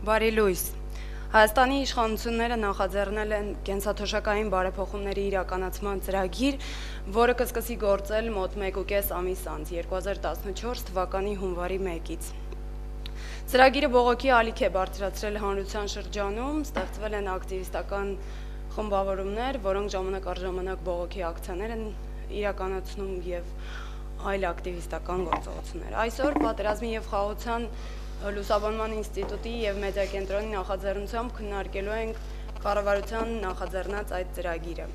Բարի լույս։ Հայաստանի իշխանությունները նախաձեռնել են կենսաթոշակային բարեփոխումների իրականացման ծրագիր, որը կսկսի գործել մոտ 1.5 ամիս անց 2014 թվականի հունվարի 1-ից։ Ծրագիրը բողոքի ալիք է բարձրացրել հանրության շրջանում, ստեղծվել են ակտիվիստական խմբավորումներ, որոնք ժամանակ առ ժամանակ բողոքի ակցիաներ են իրականացնում եւ այլ ակտիվիստական գործողություններ։ Այսօր պատերազմի եւ խաղաղության լուսաբանման ինստիտուտի եւ մեդիա կենտրոնի նախաձեռնությամբ քննարկելու ենք կառավարության նախաձեռնած այդ ծրագիրը։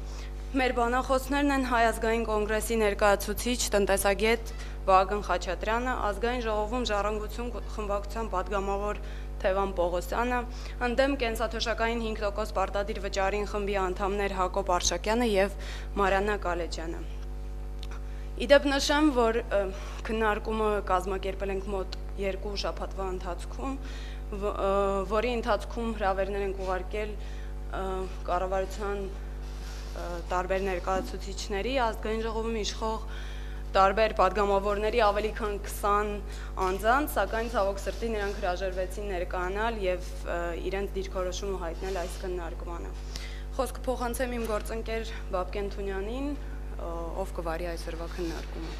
Մեր բանախոսներն են Հայ ազգային կոնգրեսի ներկայացուցիչ տնտեսագետ Վահագն Խաչատրյանը, ազգային ժողովում Ժառանգություն խմբակցության падգամավոր Թևան Պողոսյանը, ընդդեմ կենսաթոշակային 5% պարտադիր վճարին խմբի անդամներ Հակոբ Արշակյանը եւ Մարիաննա Կալեջյանը։ Իդեպ նշեմ, որ քննարկումը կազմակերպել ենք մոտ 2 շաբաթվա ընթացքում, որի ընթացքում հրավերներ ենք ուղարկել կառավարության տարբեր ներկայացուցիչների, ազգային ժողովում իշխող տարբեր падգամավորների ավելի քան 20 անձանց, սակայն ցավոք սրտի նրանք հրաժարվեցին ներկայանալ եւ իրենց դիրքորոշումը հայտնել այս քննարկմանը։ Խոսքը փոխանցեմ իմ գործընկեր Բաբկեն Թունյանին, ով կվարի այսօրվա քննարկումը։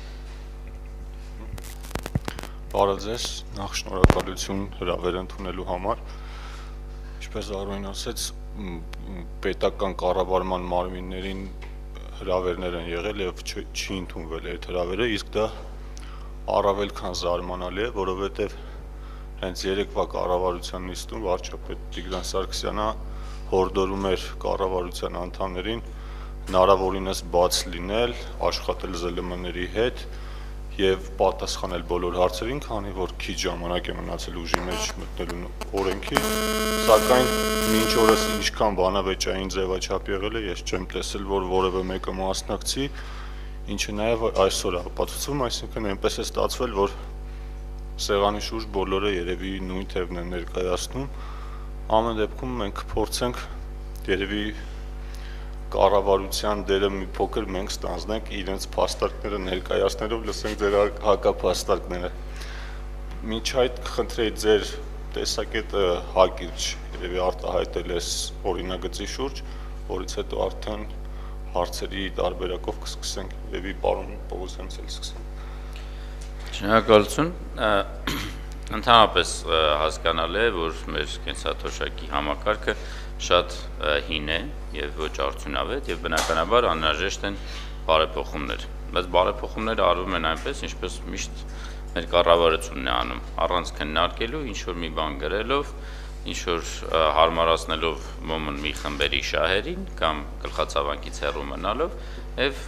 Բարև ձեզ, նախ շնորհակալություն հրավեր ընդունելու համար։ Ինչպես Արոն ասաց, պետական կառավարման մարմիններին հրավերներ են եղել եւ չի ընդունվել այդ հրավերը, իսկ դա առավել քան զարմանալի է, որովհետեւ հենց երեկվա կառավարության նիստում վարչապետ Տիգրան Սարգսյանը հորդորում էր կառավարության անդամներին հնարավորինս բաց լինել, աշխատել ԶԼՄ-ների հետ եւ պատասխանել բոլոր հարցերին, քանի որ քիչ ժամանակ է մնացել ուժի մեջ մտնելու օրենքի, սակայն մինչ օրս ինչքան բանավեճային ձևաչափ եղել է, ես չեմ տեսել, որ որևէ մեկը մասնակցի, ինչը նաեւ այսօր ապացուցվում, այսինքն այնպես է ստացվել, որ սեղանի շուրջ բոլորը երևի նույն թևն են ներկայացնում, ամեն դեպքում մենք փորձենք երևի կառավարության դերը մի փոքր մենք ստանձնենք իրենց փաստարկները ներկայացնելով, լսենք ձեր հակափաստարկները։ Մինչ այդ կխնդրեի ձեր տեսակետը հակիրճ երևի արտահայտել ես օրինագծի շուրջ, որից հետո արդեն հարցերի տարբերակով կսկսենք, երևի պարոն Պողոսյանից էլ սկսենք։ Շնորհակալություն։ Ընդհանրապես հասկանալի է, որ մեր կենսաթոշակի համակարգը շատ հին է եւ ոչ արդյունավետ եւ բնականաբար անհրաժեշտ են բարեփոխումներ, բայց բարեփոխումները արվում են այնպես, ինչպես միշտ մեր կառավարությունն է անում, առանց քննարկելու, ինչ որ մի բան գրելով, ինչ որ հարմարացնելով մոմն մի խմբերի շահերին կամ գլխացավանքից հեռու մնալով եւ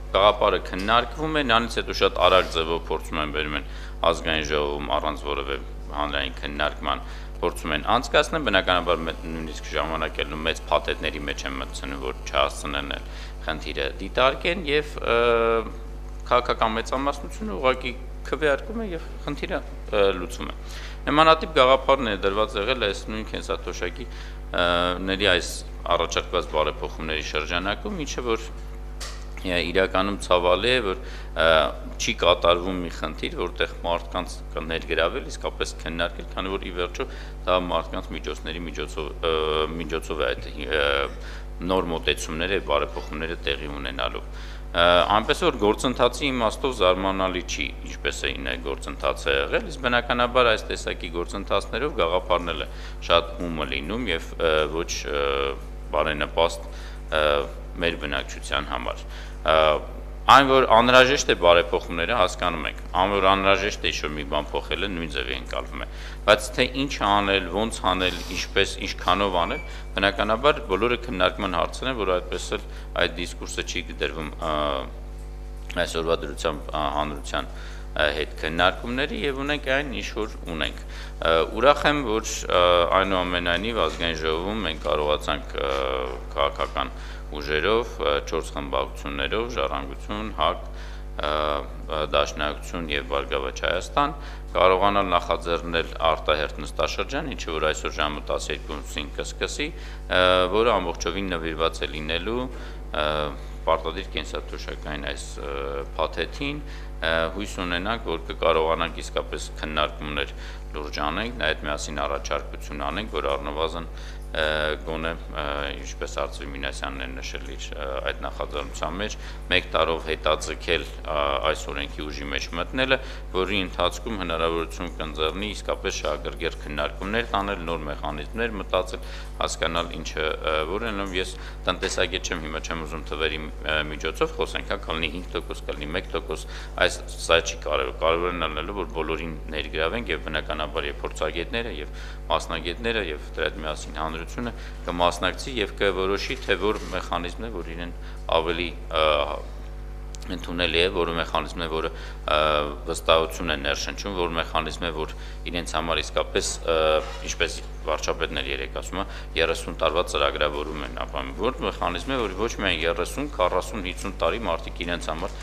գաղափարը քննարկվում է, նրանից հետո շատ արագ ձևով փորձում են բերում են ազգային ժողովում առանց որևէ հանրային քննարկման փորձում են անցկացնել, բնականաբար նույնիսկ ժամանակ էլ մեծ փաթեթների մեջ են մտցնում, որ չհասցնեն խնդիրը դիտարկեն եւ քաղաքական մեծամասնությունը ուղղակի քվեարկում է եւ խնդիրը լուծում է։ Նմանատիպ գաղափարն է դրված եղել այս նույն կենսաթոշակի ների այս առաջարկված բարեփոխումների շրջանակում, ինչը որ իրականում ցավալի է, որ չի կատարվում մի խնդիր, որտեղ մարդկանց կներգրավել, իսկապես քննարկել, քանի որ ի վերջո դա մարդկանց միջոցների միջոցով է այդ նոր մոտեցումները, բարեփոխումները տեղի ունենալու։ Այնպես որ գործընթացի իմաստով զարմանալի չի, ինչպես է ինը գործընթացը եղել, իսկ բնականաբար այս տեսակի գործընթացներով գաղափարն է շատ հումը լինում եւ ոչ բարենպաստ մեր բնակչության համար։ Այն որ անհրաժեշտ է բարեփոխումները հասկանում ենք, այն որ անհրաժեշտ է ինչ-որ մի բան փոխելը նույն ձևի ընկալվում է, բայց թե ինչ անել, ոնց անել, ինչպես, ինչքանով անել, բնականաբար բոլորը քննարկման հարցեր են, որ այդպես էլ այդ դիսկուրսը չի դրվում այսօրվա դրությամբ հանրության հետ քննարկումների եւ ունենք այն ինչ որ ունենք։ Ուրախ եմ, որ այնուամենայնիվ ազգային ժողովում մենք կարողացանք քաղաքական ուժերով, 4 խմբակցություններով, Ժառանգություն, ՀԱԿ, Դաշնակցություն եւ Բարգավաճ Հայաստան կարողանալ նախաձեռնել արտահերթ նստաշրջան, ինչը որ այսօր ժամը 12-ին կսկսի, որը ամբողջովին նվիրված է լինելու պարտադիր կենսաթոշակային այս փաթեթին, հույս ունենանք, որ կկարողանանք իսկապես քննարկումներ լուրջ անենք, այդ միասին առաջարկություն անենք, որ առնվազն գոնե ինչպես Արծվի Մինասյանն է նշել իր այդ նախաձեռնության մեջ 1 տարով հետաձգել այս օրենքի ուժի մեջ մտնելը, որի ընթացքում հնարավորություն կընձեռնի իսկապես շահագրգիռ քննարկումներ տանել, նոր մեխանիզմներ մտածել, հասկանալ ինչը որն ես տնտեսագետ չեմ, հիմա չեմ ուզում թվերի միջոցով խոսենք, կլինի 5%, կլինի 1%, այս սա չի կարևորն ալնելու, որ բոլորին ներգրավենք եւ բնականաբար եւ փորձագետները եւ մասնագետները եւ դրա հետ միասին հանրությունը կմասնակցի եւ կորոշի թե որ մեխանիզմն է, որ իրեն ավելի ընդունելի է, որը մեխանիզմ է, որը վստահություն է ներշնչում, որ մեխանիզմ է, որ իրենց համար իսկապես ինչպես վարչապետներ երեք ասում է 30 տարվա ծրագրավորում են ապահովում, որ մեխանիզմ է, որ ոչ միայն 30, 40, 50 տարի մարդիկ իրենց համար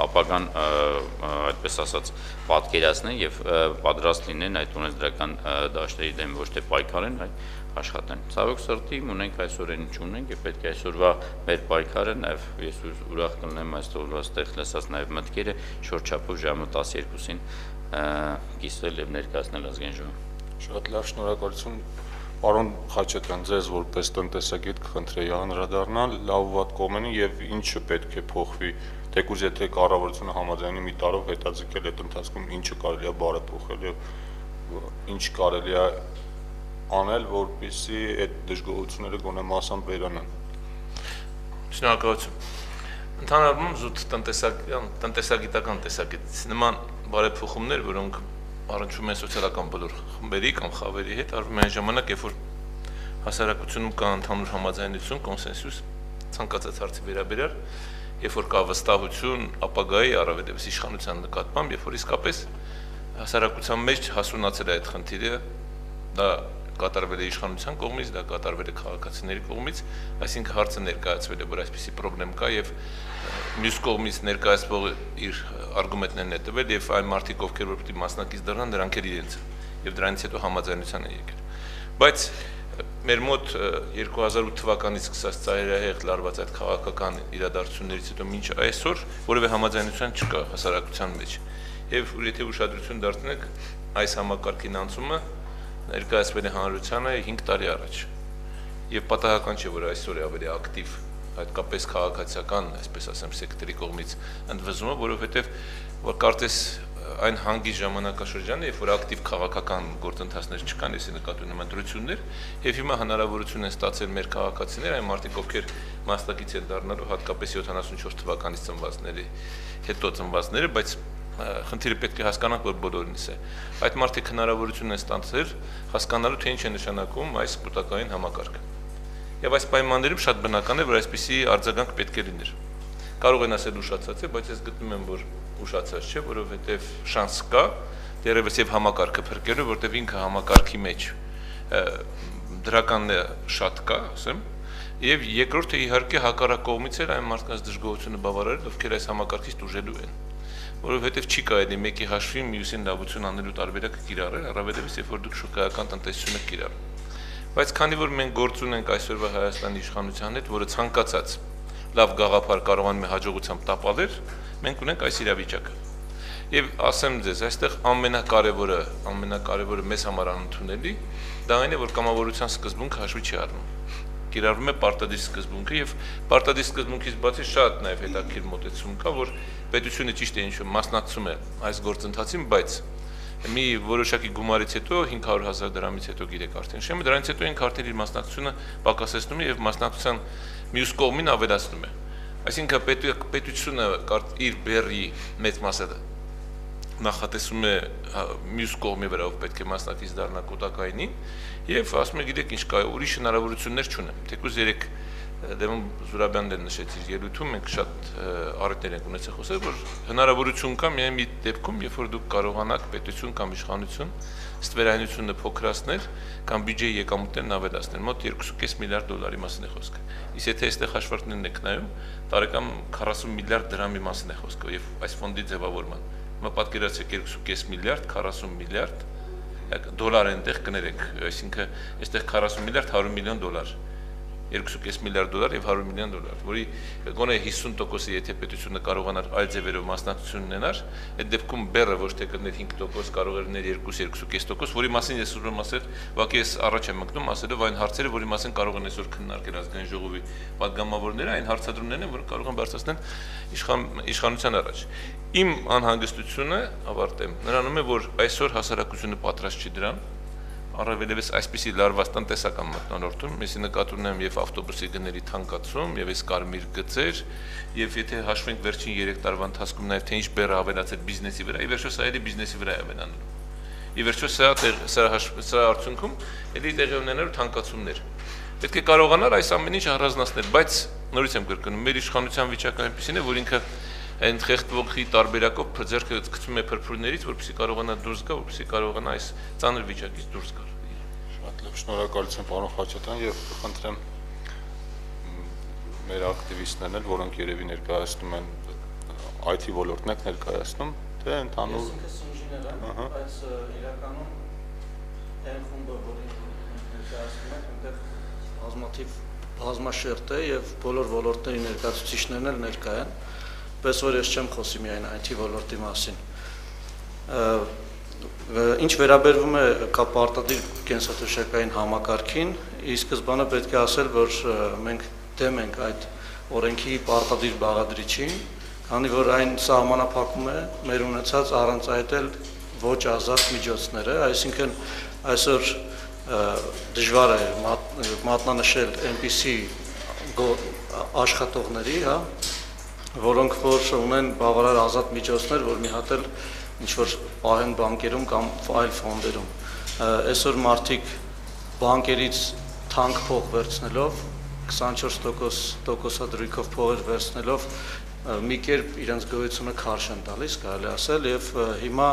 ապագան այդպես ասած պատկերացնեն եւ պատրաստ լինեն այդ ունեցդրական դաշտերի դեմ ոչ թե պայքարեն, այլ աշխատեն։ Ցավոք սրտի ունենք այսօր այն ինչ ունենք եւ պետք է այսօրվա մեր պայքարը նաեւ ես ուրախ կլինեմ այսօրվա ստեղ լսած նաեւ մտքերը շրջապով ժամը 12-ին կիսվել եւ ներկայացնել ազգային ժողովին։ Շատ լավ, շնորհակալություն Պարոն Խաչատրյան, ձեզ որպես տնտեսագետ կխնդրեի անդրադառնալ լավ ու վատ կողմերին եւ ինչը պետք է փոխվի, թեկուզ եթե կառավարությունը համաձայնի մի տարով հետաձգել այդ ընթացքում ինչը կարելի է բարեփոխել եւ ինչ կարելի է անել, որպեսզի այդ դժգոհությունները գոնե մասամբ վերանան։ Շնորհակալություն։ Ընդհանրապես զուտ տնտեսագիտական տեսակետից նման բարեփոխումներ, որոնք առնչվում են սոցիալական բոլոր խմբերի կամ խավերի հետ, արվում են ժամանակ, երբ որ հասարակությունում կա ընդհանուր համաձայնություն, կոնսենսուս ցանկացած հարցի վերաբերյալ, երբ որ կա վստահություն ապագայի առավելևս իշխանության նկատմամբ, երբ որ իսկապես հասարակության մեջ հասունացել է այդ խնդիրը, դա կատարվել է իշխանության կողմից, դա կատարվել է քաղաքացիների կողմից, այսինքն հարցը ներկայացվել է, որ այսպիսի խնդրեմ կա եւ մյուս կողմից ներկայացվողը իր արգումենտներն է տվել եւ այն մարդիկ, ովքեր որ պիտի մասնակից դառնան, դրանք էլ իրենց եւ դրանից հետո համաձայնության են եկել։ Բայց մեր մոտ 2008 թվականից սկսած ծայրահեղ լարված այդ քաղաքական իրադարձություններից հետո մինչ այսօր որևէ համաձայնություն չկա հասարակության մեջ։ Եվ եթե ուշադրություն դարձնեք, այս համակարգին անցումը ներկայացվել է հանրությանը 5 տարի առաջ։ Եվ պատահական չէ, որ այսօր է ավելի ակտիվ հատկապես քաղաքացիական, այսպես ասեմ, սեկտորի կողմից ընդվզումը, որովհետև որ կարծես այն հանգիստ ժամանակաշրջան է, երբ որ ակտիվ քաղաքական գործընթացներ չկան, եսի նկատի ունեմ ընտրություններ, եւ հիմա հնարավորություն են ստացել մեր քաղաքացիներ, այն մարդիկ, ովքեր մասնակից են դառնալու հատկապես 74 թվականից ծնվածների հետո ծնվածները, բայց խնդիրը պետք է հասկանանք, որ բոլորինս է։ Այդ մարդիկ հնարավորություն են ստացել հասկանալու, թե ինչ է նշանակում այս կուտակային համակարգը։ Եվ այս պայմաններում շատ բնական է, որ այսպիսի արձագանք պետք է լիներ։ Կարող են ասել ուշացած է, բայց ես գտնում եմ, որ ուշացած չէ, որովհետև շանս կա դերևս եւ համակարգը փրկելու, որտեղ ինքը համակարգի մեջ դրականն շատ կա, ասեմ, եւ երկրորդը իհարկե հակառակ կողմից էլ այն մարդկանց դժգոհությունը բավարարել, ովքեր այս համակարգից դժելու են, որովհետև չի կարելի մեկի հաշվին մյուսին լավություն անելու տարբերակը կիրառել, առավելևս երբ որ դուք շուկայական տնտեսություն եք կիրառում։ Բայց քանի որ մենք գործ ունենք այսօրվա Հայաստանի իշխանության հետ, որը ցանկացած լավ գաղափար կարողանում է հաջողությամբ տապալել, մենք ունենք այս իրավիճակը։ Եվ ասեմ ձեզ, այստեղ ամենակարևորը մեզ համար անընդունելի, դա այն է, որ կամավորության սկզբունքը հաշվի չի առնում։ Կիրառվում է պարտադիր սկզբունքը եւ պարտադիր սկզբունքից բացի շատ նաեւ հետաքրքիր մոտեցում կա, որ պետությունը ճիշտ է ինչ-որ մասնակցում է այս գործընթացին, բայց մի որոշակի գումարից հետո 500,000 դրամից հետո գիտեք արդեն շեմը, դրանից հետո ինքը արդեն իր մասնակցությունը պակասեցնում է եւ մասնակցության մյուս կողմին ավելացնում է։ Այսինքն պետությունը իր բեռի մեծ մասը նախատեսում է մյուս կողմի վրա, ով պետք է մասնակից դառնա կուտակայինին եւ ասում է գիտեք ինչ կա, ուրիշ հնարավորություններ չունեմ։ Թեկուզ երեք Դեմոն Զուրաբյանն նշեց իր ելույթում, մենք շատ առիթներ ենք ունեցել խոսել, որ հնարավորություն կա միայն մի դեպքում, երբ որ դուք կարողանաք պետություն կամ իշխանություն ստվերայնությունը փոքրացնել կամ բյուջեի եկամուտներն ավելացնել, մոտ 2.5 միլիարդ դոլարի մասին է խոսքը։ Իսկ եթե այստեղ հաշվարկներն եք նայում, տարեկան 40 միլիարդ դրամի մասին է խոսքը եւ այս ֆոնդի ձևավորման։ Հիմա պատկերացրեք 2.5 միլիարդ, 40 միլիարդ դոլար այնտեղ կներեք, այսինքն այստեղ 40 միլիարդ 100 միլիոն դոլար 2.5 միլիարդ դոլար եւ 100 միլիոն դոլար, որի գոնե 50%-ը եթե պետությունը կարողանար այլ ձևերով մասնակցություն ունենար, այդ դեպքում բեռը ոչ թե կներ 5%, կարող էր ներ 2-2.5%, որի մասին ես ուզում եմ ասել, ուղղակի ես առաջ եմ մտնում ասելով այն հարցերը, որի մասին կարող են այսօր քննարկել ազգային ժողովի պատգամավորները, այն հարցադրումներն են, որոնք կարող են բարձրացնել իշխանության առաջ։ Իմ անհանգստությունը, ավարտեմ, նրանում է, որ այսօր հասարակությունը պատրաստ չի դրան, առավելևս այսպիսի լարված տնտեսական մթնոլորտում, ես նկատի ունեմ եւ ավտոբուսի գների թանկացում, եւ այս կարմիր գծեր, եւ եթե հաշվենք վերջին 3 տարվա ընթացքում նաեւ թե ինչ բեռը ավելացել բիզնեսի վրա, ի վերջո սա էլի բիզնեսի վրա է ավելանում։ Ի վերջո սա արդյունքում էլի տեղի ունենալու թանկացումներ։ Պետք է կարողանալ այս ամեն ինչ առանձնացնել, բայց նորից եմ կրկնում, մեր իշխանության վիճակը այնպեսին է, որ ինքը այն խեղդվողի տարբերակով ձեռքը գցում է փրփուրներից, որպեսզի կարողանա դուրս գա, որպեսզի կարողանա այս ծանր վիճակից դուրս գալ։ Շատ լավ, շնորհակալություն պարոն Խաչատրյան եւ խնդրեմ մեր ակտիվիստներն էլ, որոնք երևի ներկայացնում են IT ոլորտն եք ներկայացնում, թե ընդհանուր Ես ինժեներ եմ, բայց իրականում այն խումբը, որին ներկայացնում եք, այնտեղ բազմաթիվ բազմաշերտ է եւ բոլոր ոլորտների ներկայացուցիչներն էլ ներկա են, պես որ ես չեմ խոսի միայն IT ոլորտի մասին։ Ինչ վերաբերվում է կապարտադիր կենսաթոշակային համակարգին, ի սկզբանե պետք է ասել, որ մենք դեմ ենք այդ օրենքի պարտադիր բաղադրիչին, քանի որ այն սահմանափակում է մեր ունեցած առանց այդ էլ ոչ ազատ միջոցները, այսինքն այսօր դժվար է մատնանշել այնպիսի աշխատողների, հա, որոնք որ ունեն բավարար ազատ միջոցներ, որ մի հատ էլ ինչ-որ պահեն բանկերում կամ այլ ֆոնդերում։ Այսօր մարդիկ բանկերից թանկ փող վերցնելով, 24% դրույքով փողեր վերցնելով, մի կերպ իրենց գոյությունը քարշ են տալիս, կարելի ասել, եւ հիմա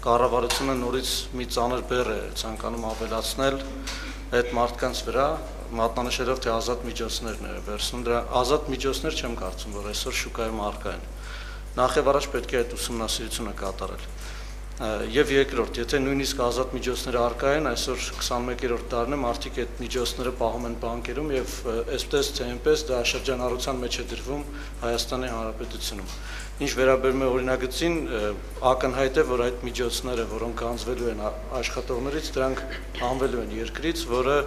կառավարությունը նորից մի ծանր բեռ է ցանկանում ավելացնել այդ մարդկանց վրա, մատնանշելով թե ազատ միջոցներն է վերցնում, դրա ազատ միջոցներ չեմ կարծում, որ այսօր շուկայում առկա են։ Նախ եւ առաջ պետք է այդ ուսումնասիրությունը կատարել։ Եվ երկրորդ, եթե նույնիսկ ազատ միջոցները առկա են, այսօր 21-րդ դարն է, մարդիկ այդ միջոցները պահում են բանկերում եւ այսպես թե այնպես դա շրջանառության մեջ է դրվում Հայաստանի Հանրապետությունում։ Ինչ վերաբերում է օրինագծին, ակնհայտ է, որ այդ միջոցները, որոնք գանձվելու են աշխատողներից, դրանք հանվելու են երկրից, որը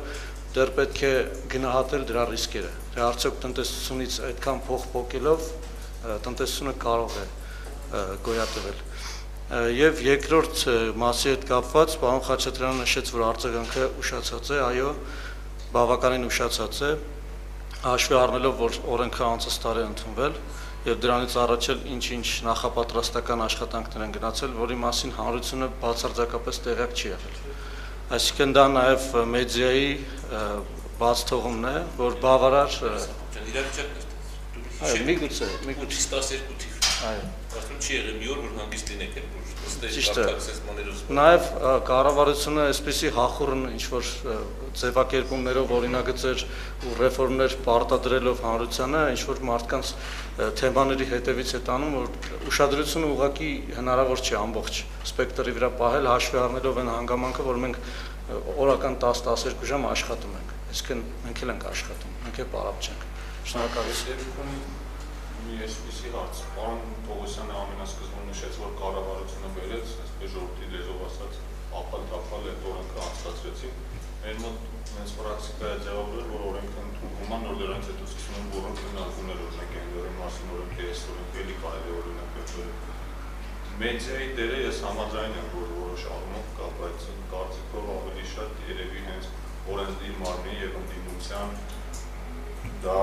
դեռ պետք է գնահատել դրա ռիսկերը։ Թե արդյոք տնտեսությունից այդքան փող փոկելով տնտեսությունը կարող է գոյատևել։ Եվ երկրորդ մասի հետ կապված պարոն Խաչատրյանը նշեց, որ արձագանքը ուշացած է, այո, բավականին ուշացած է, հաշվի առնելով, որ օրենքը անցած տարի ընդունվել եւ դրանից առաջ էլ ինչ-ինչ նախապատրաստական աշխատանքներ են գնացել, որի մասին հանրությունը բացարձակապես տեղյակ չի եղել։ Այսինքն դա նաեւ մեդիայի բաց թողումն է, որ բավարար Այո, միգուցե 12 թիվ։ Այո։ Ասում չի եղել մի օր, որ հանգիստ լինեք, որ Ճիշտ է։ Նաև կառավարությունը այսպիսի հախուռն ինչ-որ ձևակերպումներով օրինագծեր ու ռեֆորմներ պարտադրելով հանրությանը, ինչ-որ մարդկանց թեմաների հետևից է տանում, որ ուշադրությունը ուղղակի հնարավոր չի ամբողջ սպեկտրի վրա պահել, հաշվի առնելով այն հանգամանքը, որ մենք օրական 10-12 ժամ աշխատում ենք։ Այսինքն մենք էլ ենք աշխատում, մենք էլ պարապ չենք։ Շնորհակալություն։ Մի այսպիսի հարց, պարոն Պողոսյանը ամենասկզբում նշեց, որ կառավարությունը բերեց, այսպես ժողովրդի լեզվով ասած, ապալ-թափալ այդ օրենքը անցկացրեցին։ Մեր մոտ հենց պրակտիկա է ձևավորել, որ օրենքը ընդունվում է, նոր դրանից հետո սկսում են որոնք քննարկումներ օրինակ են դրել մասին, օրենքը այս օրենքը էլի կարելի է օրինակել։ Մեդիայի դերը ես համաձայն եմ, որ որոշ առումով կա, բայց կարծիքով ավելի շատ երևի հենց օրենսդիր մարմնի եւ ընդդիմության դա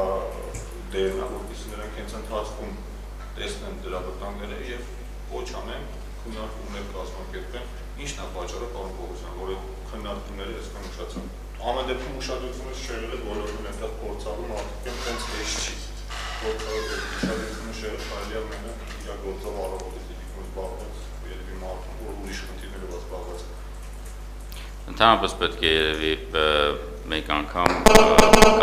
դերն է, որպեսզի նրանք հենց ընթացքում տեսնեն դրա վտանգները եւ ոչ անեն քննարկումներ կազմակերպեն, ինչն է պատճառը, պարոն Պողոսյան, որ այդ քննարկումները այսքան ուշացան։ Ամեն դեպքում ուշադրությունը չեղել բոլորին այնտեղ փորձալու մարդիկ են հենց հեշտ չի։ Ուշադրությունը չեղել կարելի է մենակ իրագործող առավոտից զբաղված երևի մարդուն, որ ուրիշ խնդիրներով զբաղված է։ Ընդհանրապես պետք է երևի մեկ անգամ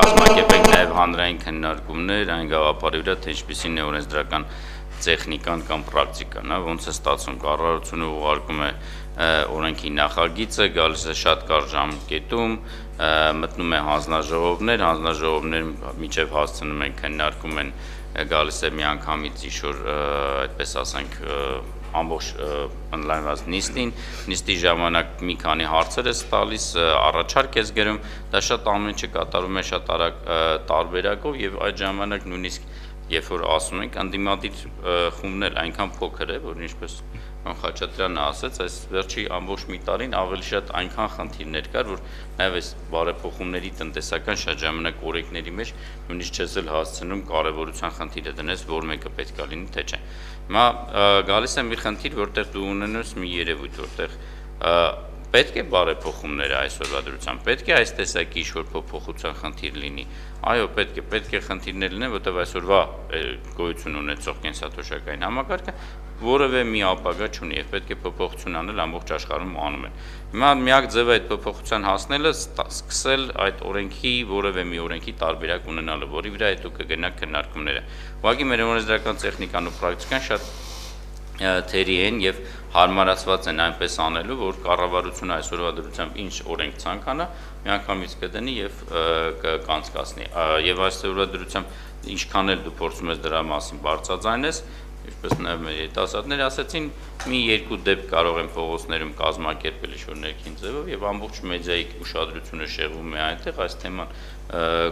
կազմակերպենք նաև հանրային քննարկումներ այն գաղափարի վրա, թե ինչպիսին է օրենսդրական տեխնիկան կամ պրակտիկան, ոնց է ստացվում, կառավարությունը ուղարկում է օրենքի նախագիծը, գալիս է շատ կարճ ժամկետում, մտնում է հանձնաժողովներ միջև հասցնում են, քննարկում են, գալիս է միանգամից ինչ-որ, այդպես ասենք, ամբողջ ընդլայնված նիստի ժամանակ մի քանի հարցեր է տալիս, առաջարկ է գրում, դա շատ ամեն ինչը կատարում է շատ արագ տարբերակով եւ այդ ժամանակ նույնիսկ երբ որ ասում ենք ընդդիմադիր խումբն էլ այնքան փոքր է, որ ինչպես Խաչատրյանը ասաց, այս վերջի ամբողջ մի տարին ավելի շատ այնքան խնդիրներ կար, որ նաև այս բարեփոխումների տնտեսական շատ ժամանակ օրենքների մեջ նույնիսկ չես էլ հասցնում կարևորության խնդիրը դնես, որ մեկը պետք է լինի, թե չէ։ Հիմա գալիս է մի խնդիր, որտեղ դու ունենաս մի երևույթ, որտեղ պետք է բարեփոխումները այսօրվա դրությամբ, պետք է այս տեսակի ինչ-որ փոփոխության խնդիր լինի։ Այո, պետք է խնդիրներ լինեն, որտեղ այսօրվա գոյություն ունեցող կենսաթոշակային համակարգը որևէ մի ապագա չունի եւ պետք է փոփոխություն անել ամբողջ աշխարհում անում են։ Հիմա միակ ձևը այդ փոփոխության հասնելը սկսել այդ օրենքի որևէ մի օրենքի տարբերակ ունենալը, որի վրա հետո կգնա քննարկումները։ Ուղղակի մեր օրենսդրական տեխնիկան ու պրակտիկան շատ թերի են եւ հարմարացված են այնպես անելու, որ կառավարությունը այսօրվա դրությամբ ինչ օրենք ցանկանա, միանգամից կդնի եւ կանցկացնի։ Եվ այսօրվա դրությամբ ինչքան էլ դու փորձում ես դրա մասին բարձրաձայնես, ինչպես նաև մեր երիտասարդները ասացին, մի երկու դեպք կարող են փողոցներում կազմակերպել ինչ-որ ներքին ձևով եւ ամբողջ մեդիայի ուշադրությունը շեղվում է այնտեղ, այս թեման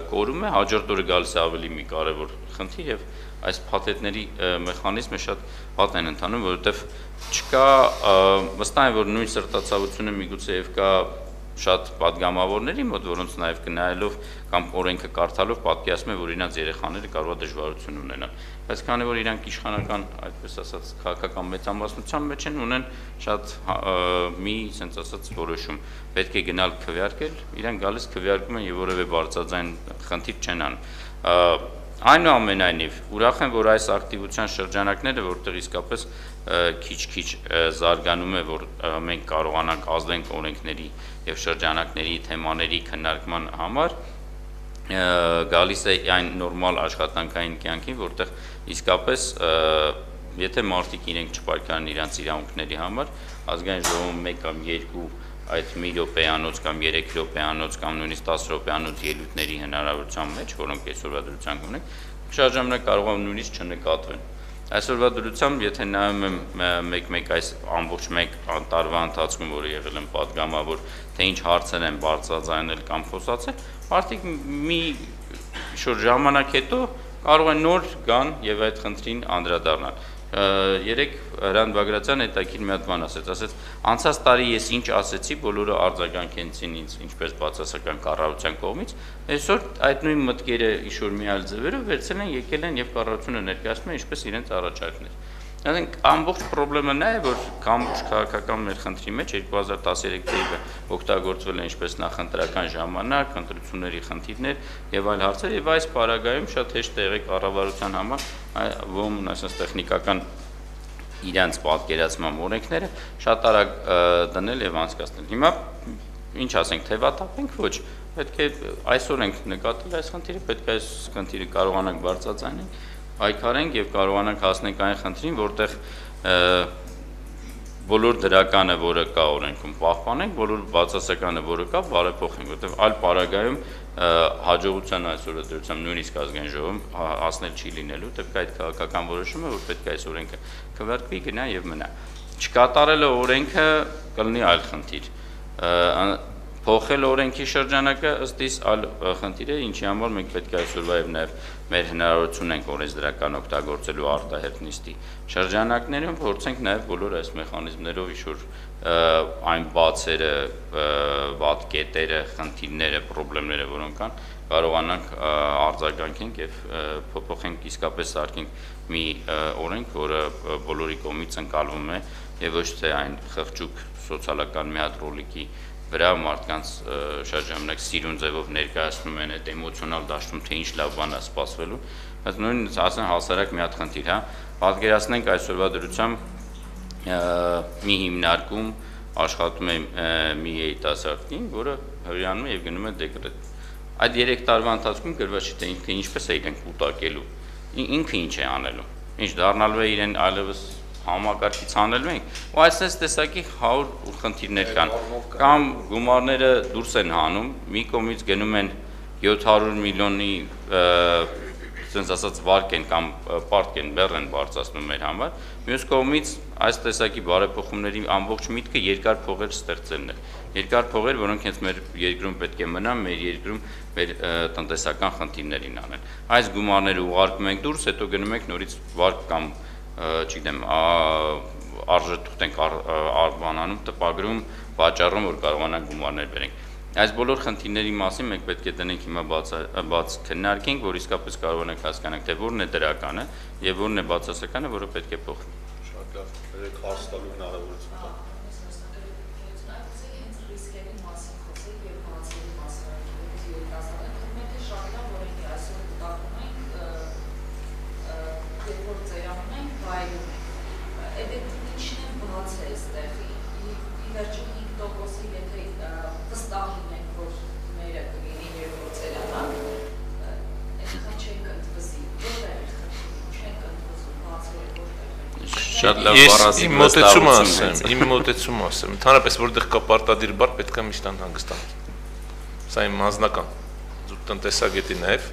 կորում է, հաջորդ օրը գալիս է ավելի մի կարևոր խնդիր եւ այս փաթեթների մեխանիզմը շատ վատ են ընթանում, որովհետեւ չկա վստահ եմ, որ նույն սրտացավությունը միգուցե եւ կա շատ падգամավորների մոտ, որոնց նաև գնայելով կամ օրենքը կարդալով պատկերացնում է, որ իրենց երեխաները կարող է դժվարություն ունենան։ Բայց քանի որ իրանք իշխանական, այդպես ասած, քաղաքական մեծամասնության մեջ են, ունեն շատ մի, ասենց ասած, որոշում, պետք է գնալ քվեարկել, իրանք գալիս քվեարկում են եւ որևէ բարձրաձայն խնդիր չեն անում։ Այնուամենայնիվ, ուրախ եմ, որ այս ակտիվության շրջանակները, որտեղ իսկապես քիչ-քիչ զարգանում է, որ մենք կարողանանք ազդենք օրենքների եւ շրջանակների թեմաների քննարկման համար, գալիս է այն նորմալ աշխատանքային կյանքին, որտեղ իսկապես եթե մարդիկ իրենք չպայքարեն իրենց իրավունքների համար, ազգային ժողովում 1 կամ 2 այդ մի րոպեանոց կամ 3 րոպեանոց կամ նույնիսկ 10 րոպեանոց ելույթների հնարավորության մեջ, որոնք այսօրվա դրությամբ ունենք, շատ ժամանակ կարող է նույնիսկ չնկատվեն։ Այսօրվա դրությամբ, եթե նայում եմ մեկ-մեկ այս ամբողջ մեկ տարվա ընթացքում, որը եղել են պատգամավոր, թե ինչ հարցեր են բարձրաձայնել կամ խոսացել, մարդիկ մի շուտ ժամանակ հետո կարող են նոր գան եւ այդ խնդրին անդրադառնալ։ Երեք Հրանտ Բագրատյանը հետաքրքիր մի հատ բան ասաց, անցած տարի ես ինչ ասեցի, բոլորը արձագանքեցին ինձ ինչպես բացասական կառավարության կողմից, այսօր այդ նույն մտքերը ինչ-որ մի այլ ձևերով վերցել են, եկել են եւ կառավարությունը ներկայացնում է ինչպես իրենց առաջարկներ։ Այսինքն ամբողջ խնդրումը նա է, որ ամբողջ քաղաքական մեր խնդրի մեջ 2013 թվականը օգտագործվել է ինչպես նախընտրական ժամանակ, ընտրությունների խնդիրներ եւ այլ հարցեր եւ այս պարագայում շատ հեշտ տեղի կառավարության համար ոմն այսպես տեխնիկական իրենց պատկերացման օրենքները շատ արագ դնել եւ անցկացնել։ Հիմա ինչ ասենք, թեվատափենք, ոչ, պետք է այսօր ենք նկատել այս խնդիրը, պետք է այս խնդիրը կարողանանք բարձրացնել, այքարենք եւ կարողանանք հասնենք այն խնդրին, որտեղ բոլոր դրականը, որը կա օրենքում, պահպանենք, բոլոր բացասականը, որը կա, բարեփոխենք, որտեղ այլ պարագայում հաջողության այսօրը դրությամբ նույնիսկ ազգային ժողովում հասնել չի լինելու, դեպի այդ քաղաքական որոշումը, որ պետք է այս օրենքը քվեարկվի, գնա եւ մնա։ Չկատարելը օրենքը կլինի այլ խնդիր։ Փոխել օրենքի շրջանակը ըստ իս այլ խնդիր է, ինչի համար մենք պետք է այսօրվա եւ նաեւ մեր հնարավորությունն ենք օրենսդրական օգտագործելու արտահերթ նիստի շրջանակներում փորձենք նաեւ բոլոր այս մեխանիզմներով ինչ-որ այն բացերը, վատ կետերը, խնդիրները, խնդիրները, որոնք կան, կարողանանք արձագանքենք եւ փոփոխենք իսկապես սարքենք մի օրենք, որը բոլորի կողմից ընկալվում է եւ ոչ թե այն խղճուկ սոցիալական մի հատ ռոլիկի վրա մարդկանց շատ ժամանակ սիրուն ձևով ներկայացնում են այդ էմոցիոնալ դաշտում, թե ինչ լավ բան է սպասվելու, բայց նույն ասեն հասարակ մի հատ խնդիր, հա, պատկերացնենք այսօրվա դրությամբ մի հիմնարկում աշխատում է մի երիտասարդին, որը հրյանում է եւ գնում է դեկրետ։ Այդ 3 տարվա ընթացքում գրված չէ, թե ինքը ինչպես է իրեն կուտակելու, ինքը ինչ է անելու, ինչ դառնալու է իրեն այլևս համակարգից անելու ենք, ու այսպես տեսակի 100 խնդիրներ կան, կամ գումարները դուրս են հանում, մի կողմից գնում են 700 միլիոնի ասենց ասած վարկ են կամ պարտք են բեռ են բարձրացնում մեր համար, մյուս կողմից այս տեսակի բարեփոխումների ամբողջ միտքը երկար փողեր ստեղծելն է, երկար փողեր, որոնք հենց մեր երկրում պետք է մնան, մեր երկրում մեր տնտեսական խնդիրներին անեն, այս գումարները ուղարկում ենք դուրս, հետո գնում ենք նորից վարկ կամ չգիտեմ, արժեթուղթ ենք արբանանում, տպագրում, վաճառում, որ կարողանանք գումարներ բերենք։ Այս բոլոր խնդիրների մասին մենք պետք է դնենք հիմա բաց քննարկենք, որ իսկապես կարողանանք հասկանանք, թե որն է դրականը եւ որն է բացասականը, որը պետք է փոխվի։ Շատ լավ, երեք հարց տալու հնարավորություն կա։ Շատ լավ բառացի իմ մոտեցումը ասեմ, ընդհանրապես որտեղ կա պարտադիր բառ, պետք է միշտ անհանգստանալ։ Սա իմ անձնական տնտեսագետի նաև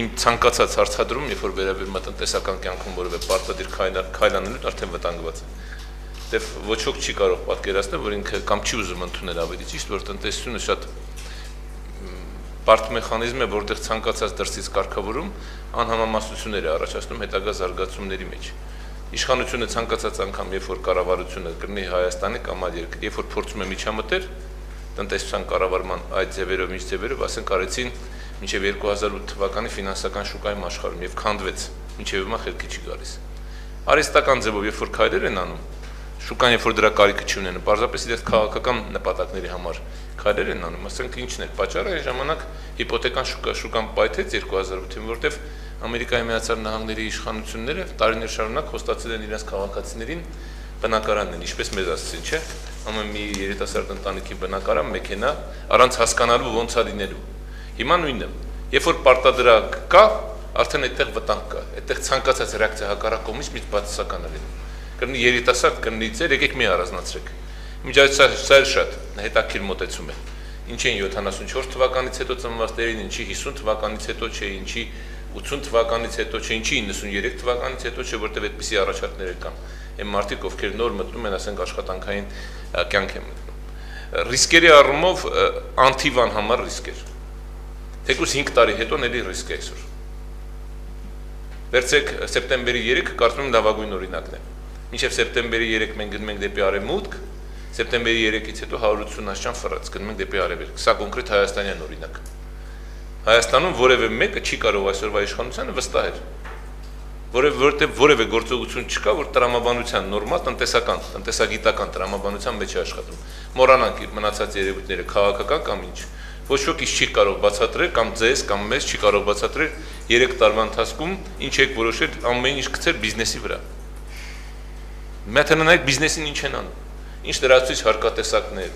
իմ ցանկացած հարցադրում, երբ որ վերաբերում է տնտեսական կյանքում որևէ պարտադիր քայլանելուն, արդեն վտանգված է։ Դեռ ոչ ոք չի կարող պատկերացնել, որ ինքը կամ չի ուզում ընդունել ավելի ճիշտ, որ տնտեսությունը շատ բարդ մեխանիզմ է, որտեղ ցանկացած դրսից կարգավորում անհամամասնություններ է առաջացնում հետագա զարգացումների մեջ։ Իշխանությունը ցանկացած անգամ, երբ որ կառավարությունը կրնի Հայաստանի կամ այլ երկրի, երբ որ փորձում է միջամտել տնտեսության կառավարման այդ ձևերով, ինչ ձևերով, ասենք արեցին մինչև 2008 թվականի ֆինանսական շուկայում աշխարհում եւ քանդվեց, մինչև հիմա խելքի չի գալիս։ Արհեստական ձևով, երբ որ քայլեր են անում, շուկան երբ որ դրա կարիքը չի ունենում, պարզապես իրենց քաղաքական նպատակների համար քայլեր են անում, ասենք ինչն էր պատճառը, այն ժամանակ հիպոթեկան շուկան պայթեց 2008-ին, որտեղ Ամերիկայի Միացյալ Նահանգների իշխանությունները տարիներ շարունակ հաստատել են իրենց քաղաքացիներին բնակարաններ, ինչպես մեզ ասեցին, չէ՞, ամեն մի երիտասարդ ընտանիքի բնակարան, մեքենա, առանց հասկանալու ոնց է լինելու։ Հիմա նույնն է։ Երբ որ պարտադրակ կա, արդեն այդտեղ վտանգ կա, այդտեղ ցանկացած ռեակցիա հակառակ կողմից միշտ բացասական է լինում։ Կրնի երիտասարդ, կրնի ծեր, եկեք մի առանձնացրեք։ Միջազգային սա շատ հետաքրքիր մոտեցում է։ Ինչ են 74 թվականից հետո ծնվածներին, ինչի 50 թվականից հետո չէ, ինչի 80 թվականից հետո չէ, ինչի 93 թվականից հետո չէ, որտեղ այդպիսի առաջարկներ կան։ Այն մարդիկ, ովքեր նոր մտնում են, ասենք աշխատանքային կյանք են մտնում։ Ռիսկերի առումով անթիվան համար ռիսկեր։ Թեկուզ 5 տարի հետո ելի ռիսկ է այսօր։ Վերցեք սեպտեմբերի 3-ը կարծում եմ լավագույն օրինակն է։ Մինչև սեպտեմբերի 3 մենք գնում ենք դեպի արևմուտք, սեպտեմբերի 3-ից հետո 180 աշճան ֆրանց գնում ենք դեպի արևելք։ Սա կոնկրետ հայաստանյան օրինակ։ Հայաստանում որևէ մեկը չի կարող այսօրվա իշխանությանը վստահել, որովհետև որևէ գործողություն չկա, որ տրամաբանության նորմալ տնտեսագիտական տրամաբանության մեջ է աշխատում։ Մոռանանք իր մնացած երևույթները քաղաքական կամ ինչ։ Ոչ ոք ինչ չի կարող բացատրել կամ ձեզ կամ մեզ չի կարող բացատրել 3 տարվա ընթացքում ինչ եք որոշել ամեն ինչ գցել բիզնեսի վրա։ Մեթենանայք բիզնեսին ինչ են անում։ Ինչ լրացուցիչ հարկատեսակներ,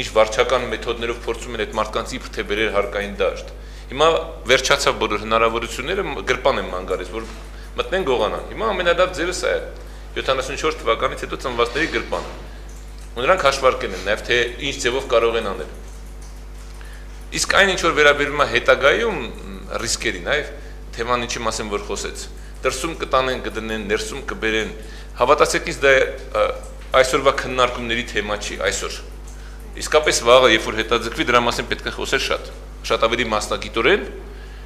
ինչ վարչական մեթոդներով փորձում են այդ մարդկանց իբր թե բերել հարկային դաշտ։ Հիմա վերջացավ բոլոր հնարավորությունները, գրպան են ման գալիս, որ մտնեն գողանան։ Հիմա ամենալավ ձևը սա է։ 74 թվականից հետո ծնվածների գրպանը։ Ու նրանք հաշվարկել են նաև թե ինչ ձևով կարող են անել։ Իսկ այն ինչ որ վերաբերում է հետագայում ռիսկերին, այ թեման ինչի մասին որ խոսեց։ Դրսում կտանեն, կդնեն, ներսում կբերեն։ Հավատացեք ինձ դա այսօրվա քննարկումների թեմա չի այսօր։ Իսկապես վաղը, երբ որ հետաձգվի, դրա մասին պետք է խոսել շատ ավելի մասնագիտորեն,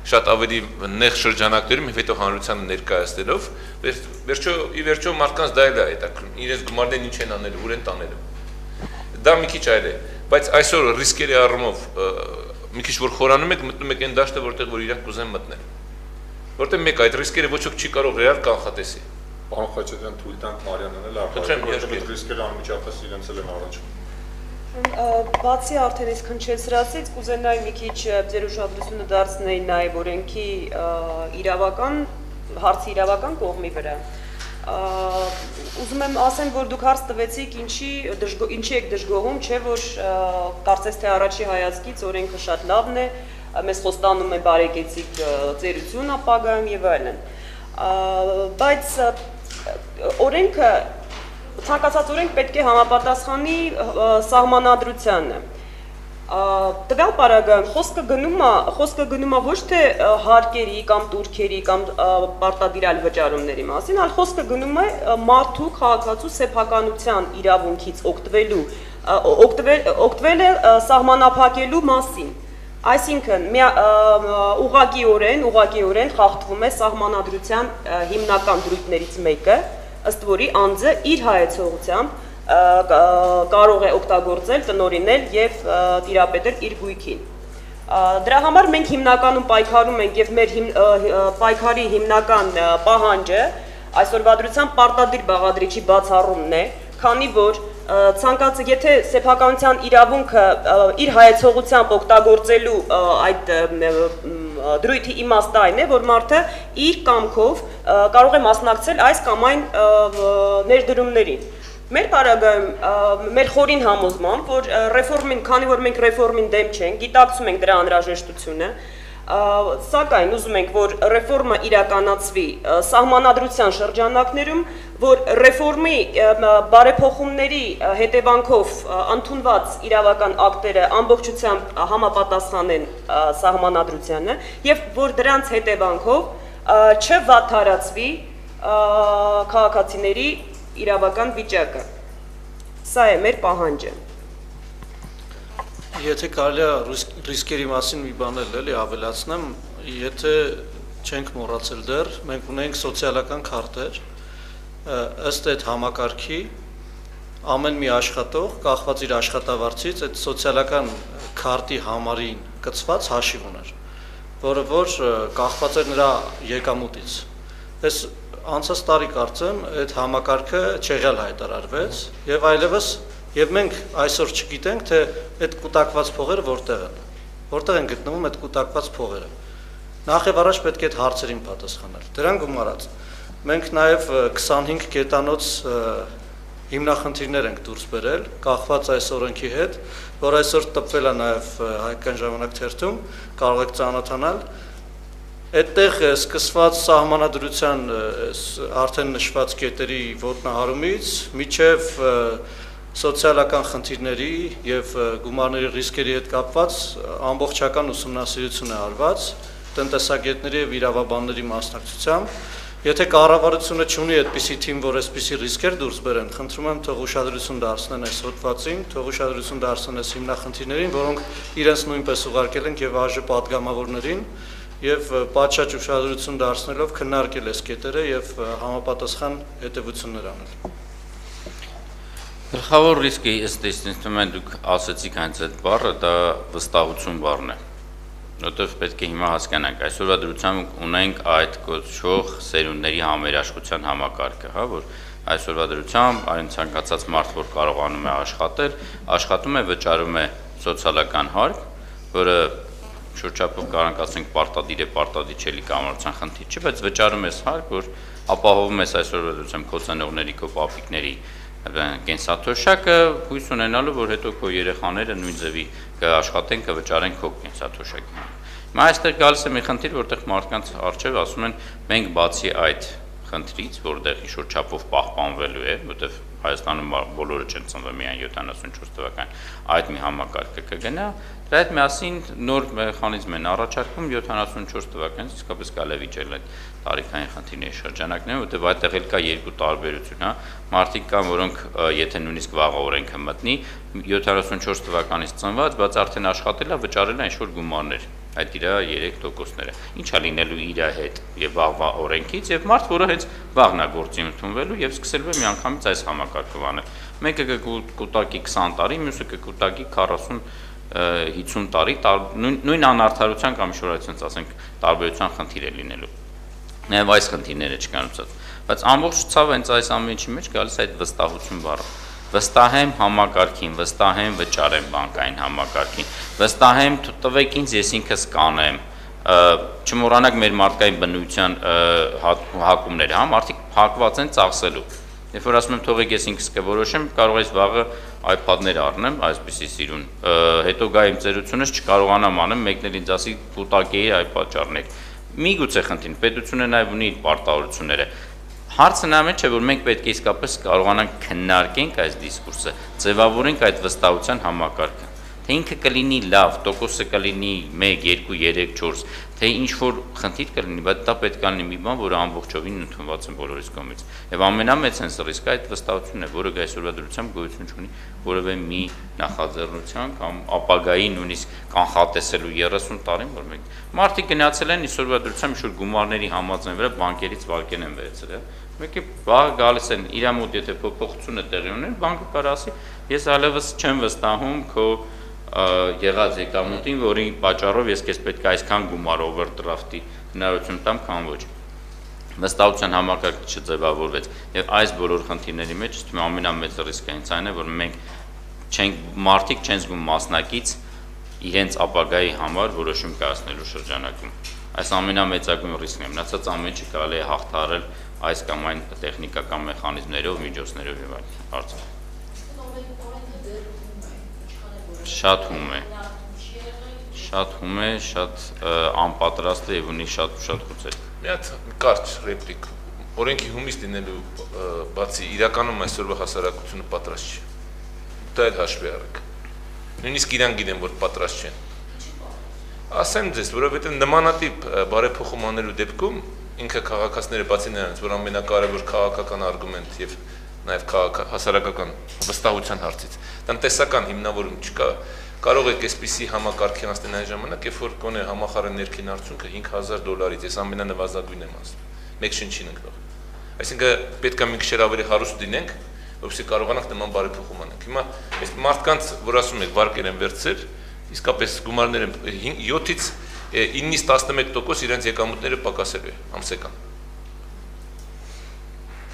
շատ ավելի նեղ շրջանակներում եւ հետո հանրությանը ներկայացնելով, վերջո մարդկանց դա էլ է հետաքրքրում, իրենց գումարներն ինչ են անելու, ուր են տանելու։ Դա մի քիչ այլ է, բայց այսօր ռիսկերի առումով մի քիչ որ խորանում եք, մտնում եք այն դաշտը, որտեղ որ իրանք կուզեն մտնել։ Որտեղ մեկ այդ ռիսկերը ոչ ոք չի կարող ռեալ կանխատեսի։ Պարոն Խաչատրյան, թույլ տանք Մարիանան էլ արդյոք ռիսկերը անմիջապես իրենց էլ են առաջում։ Բացի արդեն իսկ հնչեցրածից կուզենայի մի քիչ ձեր ուշադրությունը դարձնել նաև օրենքի հարցի իրավական կողմի վրա։ Ուզում եմ ասեմ, որ դուք հարց տվեցիք ինչի եք դժգոհում, չէ որ կարծես թե առաջի հայացքից օրենքը շատ լավն է, մեզ խոստանում է բարեկեցիկ ծերություն ապագայում եւ այլն։ Բայց օրենքը ցանկացած օրենք պետք է համապատասխանի սահմանադրությանը։ Տվյալ պարագայում խոսքը գնում է ոչ թե հարկերի կամ տուրքերի կամ պարտադիր այլ վճարումների մասին, այլ խոսքը գնում է մարդու քաղաքացու սեփականության իրավունքից օգտվել է սահմանափակելու մասին։ Այսինքն ուղղակիորեն խախտվում է սահմանադրության հիմնական դրույթներից մեկը, ըստ որի անձը իր հայեցողությամբ կարող է օգտագործել, տնօրինել եւ տիրապետել իր գույքին։ Դրա համար մենք հիմնականում պայքարում ենք եւ մեր պայքարի հիմնական պահանջը այսօրվա դրությամբ պարտադիր բաղադրիչի բացառումն է, քանի որ ցանկացած եթե սեփականության իրավունքը իր հայեցողությամբ օգտագործելու այդ դրույթի իմաստը այն է, որ մարդը իր կամքով կարող է մասնակցել այս կամ այն ներդրումներին։ Մեր պարագայում մեր խորին համոզմամբ, որ ռեֆորմին, քանի որ մենք ռեֆորմին դեմ չենք, գիտակցում ենք դրա անհրաժեշտությունը, սակայն ուզում ենք, որ ռեֆորմը իրականացվի սահմանադրության շրջանակներում, որ ռեֆորմի բարեփոխումների հետևանքով ընդունված իրավական ակտերը ամբողջությամբ համապատասխանեն սահմանադրությանը եւ որ դրանց հետևանքով չվատթարացվի քաղաքացիների իրավական վիճակը։ Սա է մեր պահանջը։ Եթե կարելի է ռիսկերի մասին մի բան էլի ավելացնեմ, եթե չենք մոռացել դեռ, մենք ունենք սոցիալական քարտեր, ըստ այդ համակարգի ամեն մի աշխատող կախված իր աշխատավարձից այդ սոցիալական քարտի համարին կցված հաշիվ ուներ, որը որ կախված էր նրա եկամուտից։ Այս անցած տարի կարծեմ այդ համակարգը չեղյալ հայտարարվեց եւ այլևս եւ մենք այսօր չգիտենք թե այդ կուտակված փողերը որտեղ են գտնվում այդ կուտակված փողերը։ Նախ եւ առաջ պետք է այդ հարցերին պատասխանել։ Դրան գումարած մենք նաեւ 25 կետանոց հիմնախնդիրներ ենք դուրս բերել, կախված այս օրենքի հետ, որ այսօր տպվել է նաեւ Հայկական ժամանակ թերթում, կարող եք ծանոթանալ։ Այդտեղ սկսված սահմանադրության արդեն նշված կետերի ոտնահարումից մինչև սոցիալական խնդիրների եւ գումարների ռիսկերի հետ կապված ամբողջական ուսումնասիրություն է արված տնտեսագետների եւ իրավաբանների մասնակցությամբ։ Եթե կառավարությունը չունի այդպիսի թիմ, որ այսպիսի ռիսկեր դուրս բերեն, խնդրում եմ թող ուշադրություն դարձնեն այս հոդվածին, թող ուշադրություն դարձնեն այս հիմնախնդիրներին, որոնք իրենց նույնպես ուղարկել են եւ ԱԺ պատգամավորներին եւ պատշաճ ուշադրություն դարձնելով քննարկել այս կետերը եւ համապատասխան հետեւություններ անել։ Գլխավոր ռիսկը ըստ ինստիտուտի դուք ասացիք հենց այդ բառը, դա վստահություն բառն է։ Որտեղ պետք է հիմա հասկանանք, այսօրվա դրությամբ ունենք այդ կոչվող սերունդների համերաշխության համակարգը, հա, որ այսօրվա դրությամբ այն ցանկացած մարդ, որ կարողանում է աշխատել, աշխատում է, վճարում է սոցիալական հարկ, որը շրջապով կարող ասենք պարտադիր է, պարտադիր չէ կամարության խնդիր չի, բայց վճարում ես հարկ, որ ապահովում ես այսօրվա դրությամբ քո ծնողների, քո պապիկների կենսաթոշակը, հույս ունենալու, որ հետո քո երեխաները նույն ձևի կաշխատեն, կվճարեն քո կենսաթոշակին։ Հիմա այստեղ գալիս է մի խնդիր, որտեղ մարդկանց առջև ասում են, մենք բացի այդ խնդրից, որտեղ ինչ-որ չափով պահպանվելու է, որտեղ Հայաստանում բոլորը չեն ծնվել միայն 74 թվական, այդ մի համակարգը կգնա, դրա հետ միասին նոր մեխանիզմ են առաջարկում 74 թվականից իսկապես կարելի է վիճել այդ տարիքային խնդիրների շրջանակները, որտեղ այդտեղ էլ կա երկու տարբերություն, հա, մարդիկ կան, որոնք եթե նույնիսկ վաղ օրենքը մտնի 74 թվականից ծնված, բայց արդեն աշխատել է, վճարել է ինչ-որ գումարներ, այդ իր 3%-ները։ Ինչ է լինելու իր հետ եւ վաղվա օրենքից եւ մարդ, որը հենց վաղն է գործի ընդունվելու եւ սկսելու է միանգամից այս համակարգով անել։ Մեկը կկուտակի 20 տարի, մյուսը կկուտակի 40-50 տարի, նույն անարդարության կամ ինչ-որ այսպես ասենք տարբերության խնդիր է լինելու։ Նաեւ այս խնդիրները չկանուցած։ Բայց ամբողջ ցավը հենց այս ամեն ինչի մեջ գալիս այդ վստահություն բառը։ Վստահեմ համակարգին, վստահեմ վճարեմ բանկային համակարգին, վստահեմ տվեք ինձ, ես ինքս կանեմ, չմոռանաք մեր մարդկային բնության հակումները, հա, մարդիկ հակված են ծախսելու։ Երբ որ ասում եմ թողեք ես ինքս կորոշեմ, կարող ես վաղը iPad-ներ առնեմ, այսպիսի սիրուն, հետո գա իմ ծերությունս չկարողանամ անեմ, մեկն էլ ինձ ասի կուտակեի iPad չառնեք։ Միգուցե խնդին, պետությունը նաև ունի իր պարտավորությունները։ Հարցը նա մեջ է, որ մենք պետք է իսկապես կարողանանք քննարկենք այս դիսկուրսը, ձևավորենք այդ վստահության համակարգը, թե ինքը կլինի լավ, տոկոսը կլինի 1, 2, 3, 4, թե ինչ որ խնդիր կլինի, բայց դա պետք է լինի մի բան, որը ամբողջովին ընդունված է բոլորիս կողմից։ Եվ ամենամեծ ռիսկը այդ վստահությունն է, որը այսօրվա դրությամբ գոյություն չունի որևէ մի նախաձեռնության կամ ապագայի նույնիսկ կանխատեսելու 30 տարին, որ մենք մարդիկ գնացել են այսօրվա դրությամբ ինչ-որ գումարների համաձայն վրա բանկերից վարկեն են վերցրել, մեկը վաղ գալիս են իր մոտ, եթե փոփոխությունը տեղի ուներ, բանկը կարող ասի, ես այլևս չեմ վստահում քո եղած եկամուտին, որի պատճառով ես քեզ պետք է այսքան գումար օվերդրաֆտի հնարավորություն տամ, քան ոչ։ Վստահության համակարգը չձևավորվեց, եւ այս բոլոր խնդիրների մեջ ըստ իմ ամենամեծ ռիսկը հենց այն է, որ մենք մարդիկ չեն զգում մասնակից իրենց ապագայի համար որոշում կայացնելու շրջանակում։ Այս ամենամեծագույն ռիսկն է, մնացած ամեն ինչը կարելի է հաղթահարել այս կամ այն տեխնիկական մեխանիզմներով, միջոցներով եւ այլն։ Հարցը շատ հում է, շատ անպատրաստ է եւ ունի շատ խոցեր։ Մի հատ կարճ ռեպլիկ։ Օրենքի հումից դինելու բացի իրականում այսօրվա հասարակությունը պատրաստ չի։ Դա էլ հաշվի առեք։ Նույնիսկ իրան գիտեն, որ պատրաստ չեն։ Ասեմ ձեզ, որովհետեւ նմանատիպ բարեփոխում անելու դեպքում ինքը քաղաքացիները բացի նրանից, որ ամենակարևոր քաղաքական արգումենտ եւ նաև հասարակական վստահության հարցից տնտեսական հիմնավորում չկա, կարող եք այսպիսի համակարգի անցնել այն ժամանակ, երբ որ կոնե համախառն ներքին արդյունքը $5,000-ից, ես ամենանվազագույնն եմ ասում, մեկ շնչին ընկնող։ Այսինքն պետք է մի քիչ ավելի հարուստ լինենք, որպեսզի կարողանանք նման բարեփոխում անենք։ Հիմա այս մարդկանց, որ ասում եք, վարկեր են վերցրել, իսկապես գումարները 7-ից 9-ից 11% իրենց եկամուտները պակասելու է ամսական։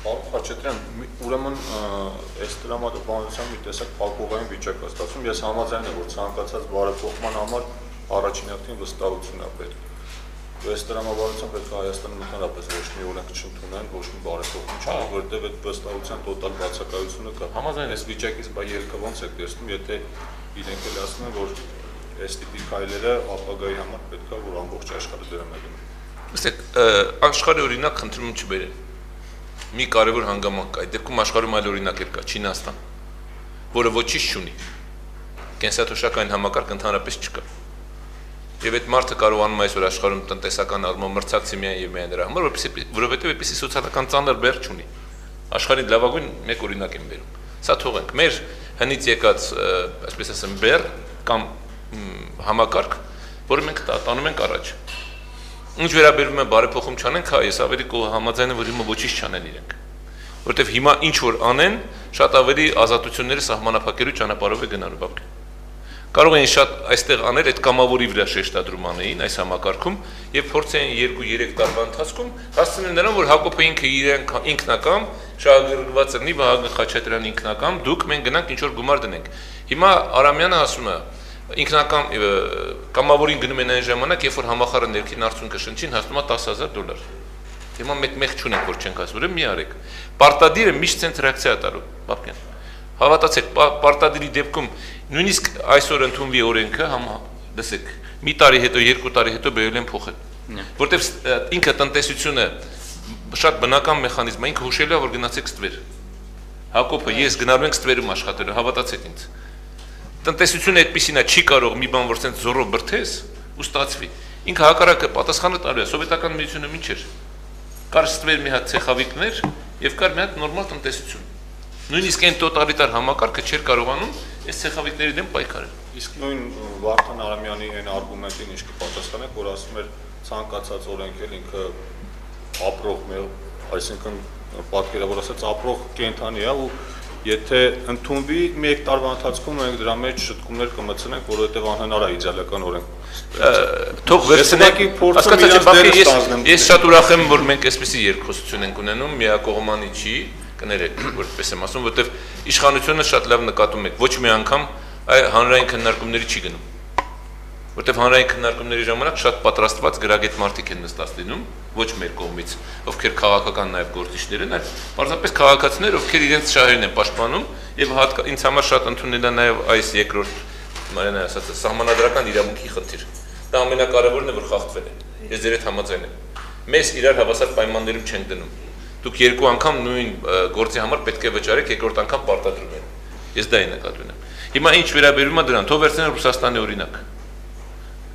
Պարոն Խաչատրյան, ուրեմն այս տրամադրության մի տեսակ փակուղային վիճակ է ստացվում։ Ես համաձայն եմ, որ ցանկացած բարեփոխման համար առաջին հերթին վստահություն է պետք։ Այս տրամադրության պետք է Հայաստանում ընդհանրապես ոչ մի օրենք չընդունեն, ոչ մի բարեփոխում չանեն, որտեղ այդ վստահության տոտալ բացակայությունը կա։ Համաձայն այս վիճակից բա ելքը ոնց եք տեսնում, եթե իրենք էլ ասում են, որ այս տիպի քայլերը ապագայի համար պետք է որ ամբողջ աշխարհը դրան է գնում։ Ըստ աշխարհի օրինակ խնդրում չբերեն։ Մի կարևոր հանգամանք կա, այդ դեպքում աշխարհում այլ օրինակ կա, Չինաստան, որը ոչինչ չունի։ Կենսաթոշակային համակարգ ընդհանրապես չկա։ Եվ այդ մարդը կարողանում այսօր աշխարհում տնտեսական առումով մրցակցի միայն եւ միայն դրա համար, որովհետեւ այդպիսի սոցիալական ծանր բեռ չունի։ Աշխարհի լավագույն մեկ օրինակ եմ բերում։ Սա թողենք, մեր հնից եկած, այսպես ասեմ, բեռ կամ համակարգ, որը մենք տանում ենք առաջ։ Ինչ վերաբերում է բարեփոխում չանենք, հա, ես ավելի համաձայն եմ, որ հիմա ոչինչ չանեն իրենք, որտեվ հիմա ինչ որ անեն, շատ ավելի ազատությունները սահմանափակելու ճանապարհով է գնալու բաբք։ Կարող են շատ այստեղ անել այդ կամավորի վրա շեշտադրում անեին այս համակարգում եւ փորձեն 2-3 տարվա ընթացքում հասցնել նրան, որ Հակոբը ինքը իրենք ինքնակամ շահագրգռված լինի, Վահագն Խաչատրյանը ինքնակամ, դուք մենք գնանք ինչ որ գումար դնենք։ Հիմա Արամյանը ասում է ինքնական կամավորին գնում են այն ժամանակ, երբ որ համախառն ներքին արդյունքը շնչին հասնում է $10,000։ Հիմա մեկ չունենք, որ չենք ասում, ուրեմն մի արեք։ Պարտադիրը միշտ ցենտ ռեակցիա տալու, բաբկան։ Հավատացեք, պարտադիրի դեպքում նույնիսկ այսօր ընդունվի օրենքը, լսեք, մի տարի հետո, 2 տարի հետո բերել են փոխել։ Որտեվ ինքը տնտեսությունը շատ բնական մեխանիզմ է, ինքը հուշելու է, որ գնացեք ստվեր։ Հակոբը, ես գնալու ենք ստվերում աշխատելու, հավատացեք ինձ։ Տնտեսությունը այդպեսին է, չի կարող մի բան, որ ցենց զորով բրթես ու ստացվի։ Ինքը հակառակը պատասխանը տալու է, սովետական միությունը ինչ էր։ Կար ստվեր մի հատ ցեխավիկներ եւ կար մի հատ նորմալ տնտեսություն։ Նույնիսկ այն տոտալիտար համակարգը չէր կարողանում այս ցեխավիկների դեմ պայքարել։ Իսկ նույն Վարդան Արամյանի այն արգումենտին ինչ կպատասխանեք, որ ասում էր ցանկացած օրենք էլ ինքը ապրող, այսինքն պատկերավոր ասած ապրող կենթանի է ու եթե ընդունվի մեկ տարվա ընթացքում մենք դրա մեջ շտկումներ կմտցնենք, որովհետև անհնար է իդեալական օրենք։ Թող վերցնենք, հասկացաք, ես շատ ուրախ եմ, որ մենք այսպեսի երկխոսություն ենք ունենում, միակողմանի չի, կներեք, որպես եմ ասում, որովհետև իշխանությունը շատ լավ նկատում եք, ոչ մի անգամ հանրային քննարկումների չի գնում։ Որտեվ հանրային քննարկումների ժամանակ շատ պատրաստված գրագետ մարդիկ են նստած լինում, ոչ մեր կողմից, ովքեր քաղաքական նաև գործիչներ են, այլ պարզապես քաղաքացիներ, ովքեր իրենց շահերն են պաշտպանում, եւ ինձ համար շատ ընդունել է նաև այս երկրորդ Մարիանա ասած սահմանադրական իրավունքի խնդիր։ Դա ամենակարևորն է, որ խախտվել է։ Ես ձեր հետ համաձայն եմ։ Մեզ իրար հավասար պայմաններում չենք դնում։ Դուք երկու անգամ նույն գործի համար պետք է վճարեք, երկրորդ անգամ պարտադրում են։ Ես դա եմ նկատի ունեմ։ Հիմա ինչ վերաբերում է դրան, թող վերցնեն Ռուսաստանի օրինակ։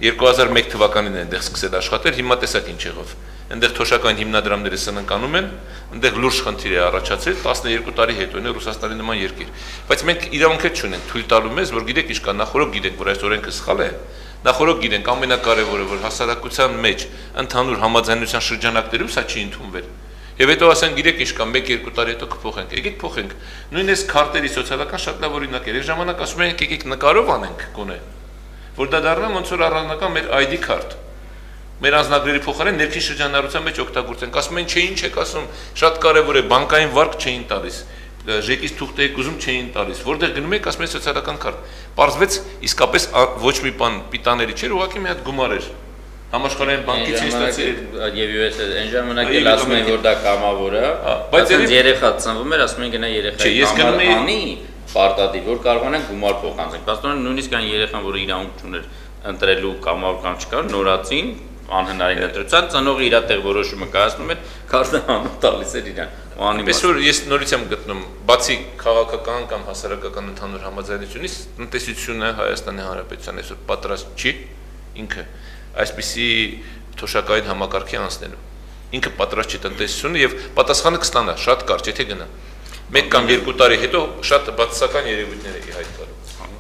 2001 թվականին այնտեղ սկսել աշխատել, հիմա տեսակ ինչ եղավ։ Այնտեղ թոշակային հիմնադրամները սնանկանում են, այնտեղ լուրջ խնդիր է առաջացել 12 տարի հետո είναι Ռուսաստանի նման երկիր։ Բայց մենք իրավունք չունենք թույլ տալու մեզ, որ գիտեք ինչ կա, նախորդ գիտենք, որ այս օրենքը սխալ է։ Նախորդ գիտենք ամենակարևորը, որ հասարակության մեջ ընդհանուր համաձայնության շրջանակներում սա չի ընդունվել։ Եվ հետո ասեն գիտեք ինչ կա 1-2 տարի հետո կփոխենք։ Եկեք փոխենք։ Նույնիսկ քարտերի սոցիալական շատ լավ օրինակ է։ Այս ժամանակ ասում են եկեք նկարով անենք գոնե, որ դա դառնա ոնց որ առանձնական մեր ID քարտ։ Մեր անձնագրերի փոխարեն ներքին շրջանառության մեջ օգտագործենք։ Ասում են, չէ, ինչ եք ասում, շատ կարևոր է, բանկային վարկ չէին տալիս, ժեկից թուղթ եք ուզում չէին տալիս, որտեղ գնում եք, ասում են սոցիալական քարտ։ Պարզվեց իսկապես ոչ մի բան պիտաների չէր, ուղղակի մի հատ գումար էր։ Համաշխարհային բանկից ինստանցիա եւ ես այն ժամանակ էլ ասում են, որ դա կամավոր է, բայց երեխա ծնվում էր, ասում են գնա երեխայի համար անի պարտադիր, որ կարողանան գումար փոխանցենք։ Պաստորեն նույնիսկ այն երեխան, որը իրավունք չուներ ընտրելու կամավոր կամ չկար, նորացին անհնարին ընտրության ծնողը իր տեղ որոշումը կայացնում էր, քարտը հանուն տալիս էր իրան։ Պես որ ես նորից եմ գտնում, բացի քաղաքական կամ հասարակական ընդհանուր համաձայնությունից, տնտեսությունը Հայաստանի Հանրապետության այսօր պատրաստ չի ինքը այսպիսի թոշակային համակարգի անցնելու։ Ինքը պատրաստ չի տնտեսությունը եւ պատասխանը կստանա շատ կարճ, եթե գնա։ 1 կամ 2 տարի հետո շատ բացասական երևույթներ է հայտ գալու։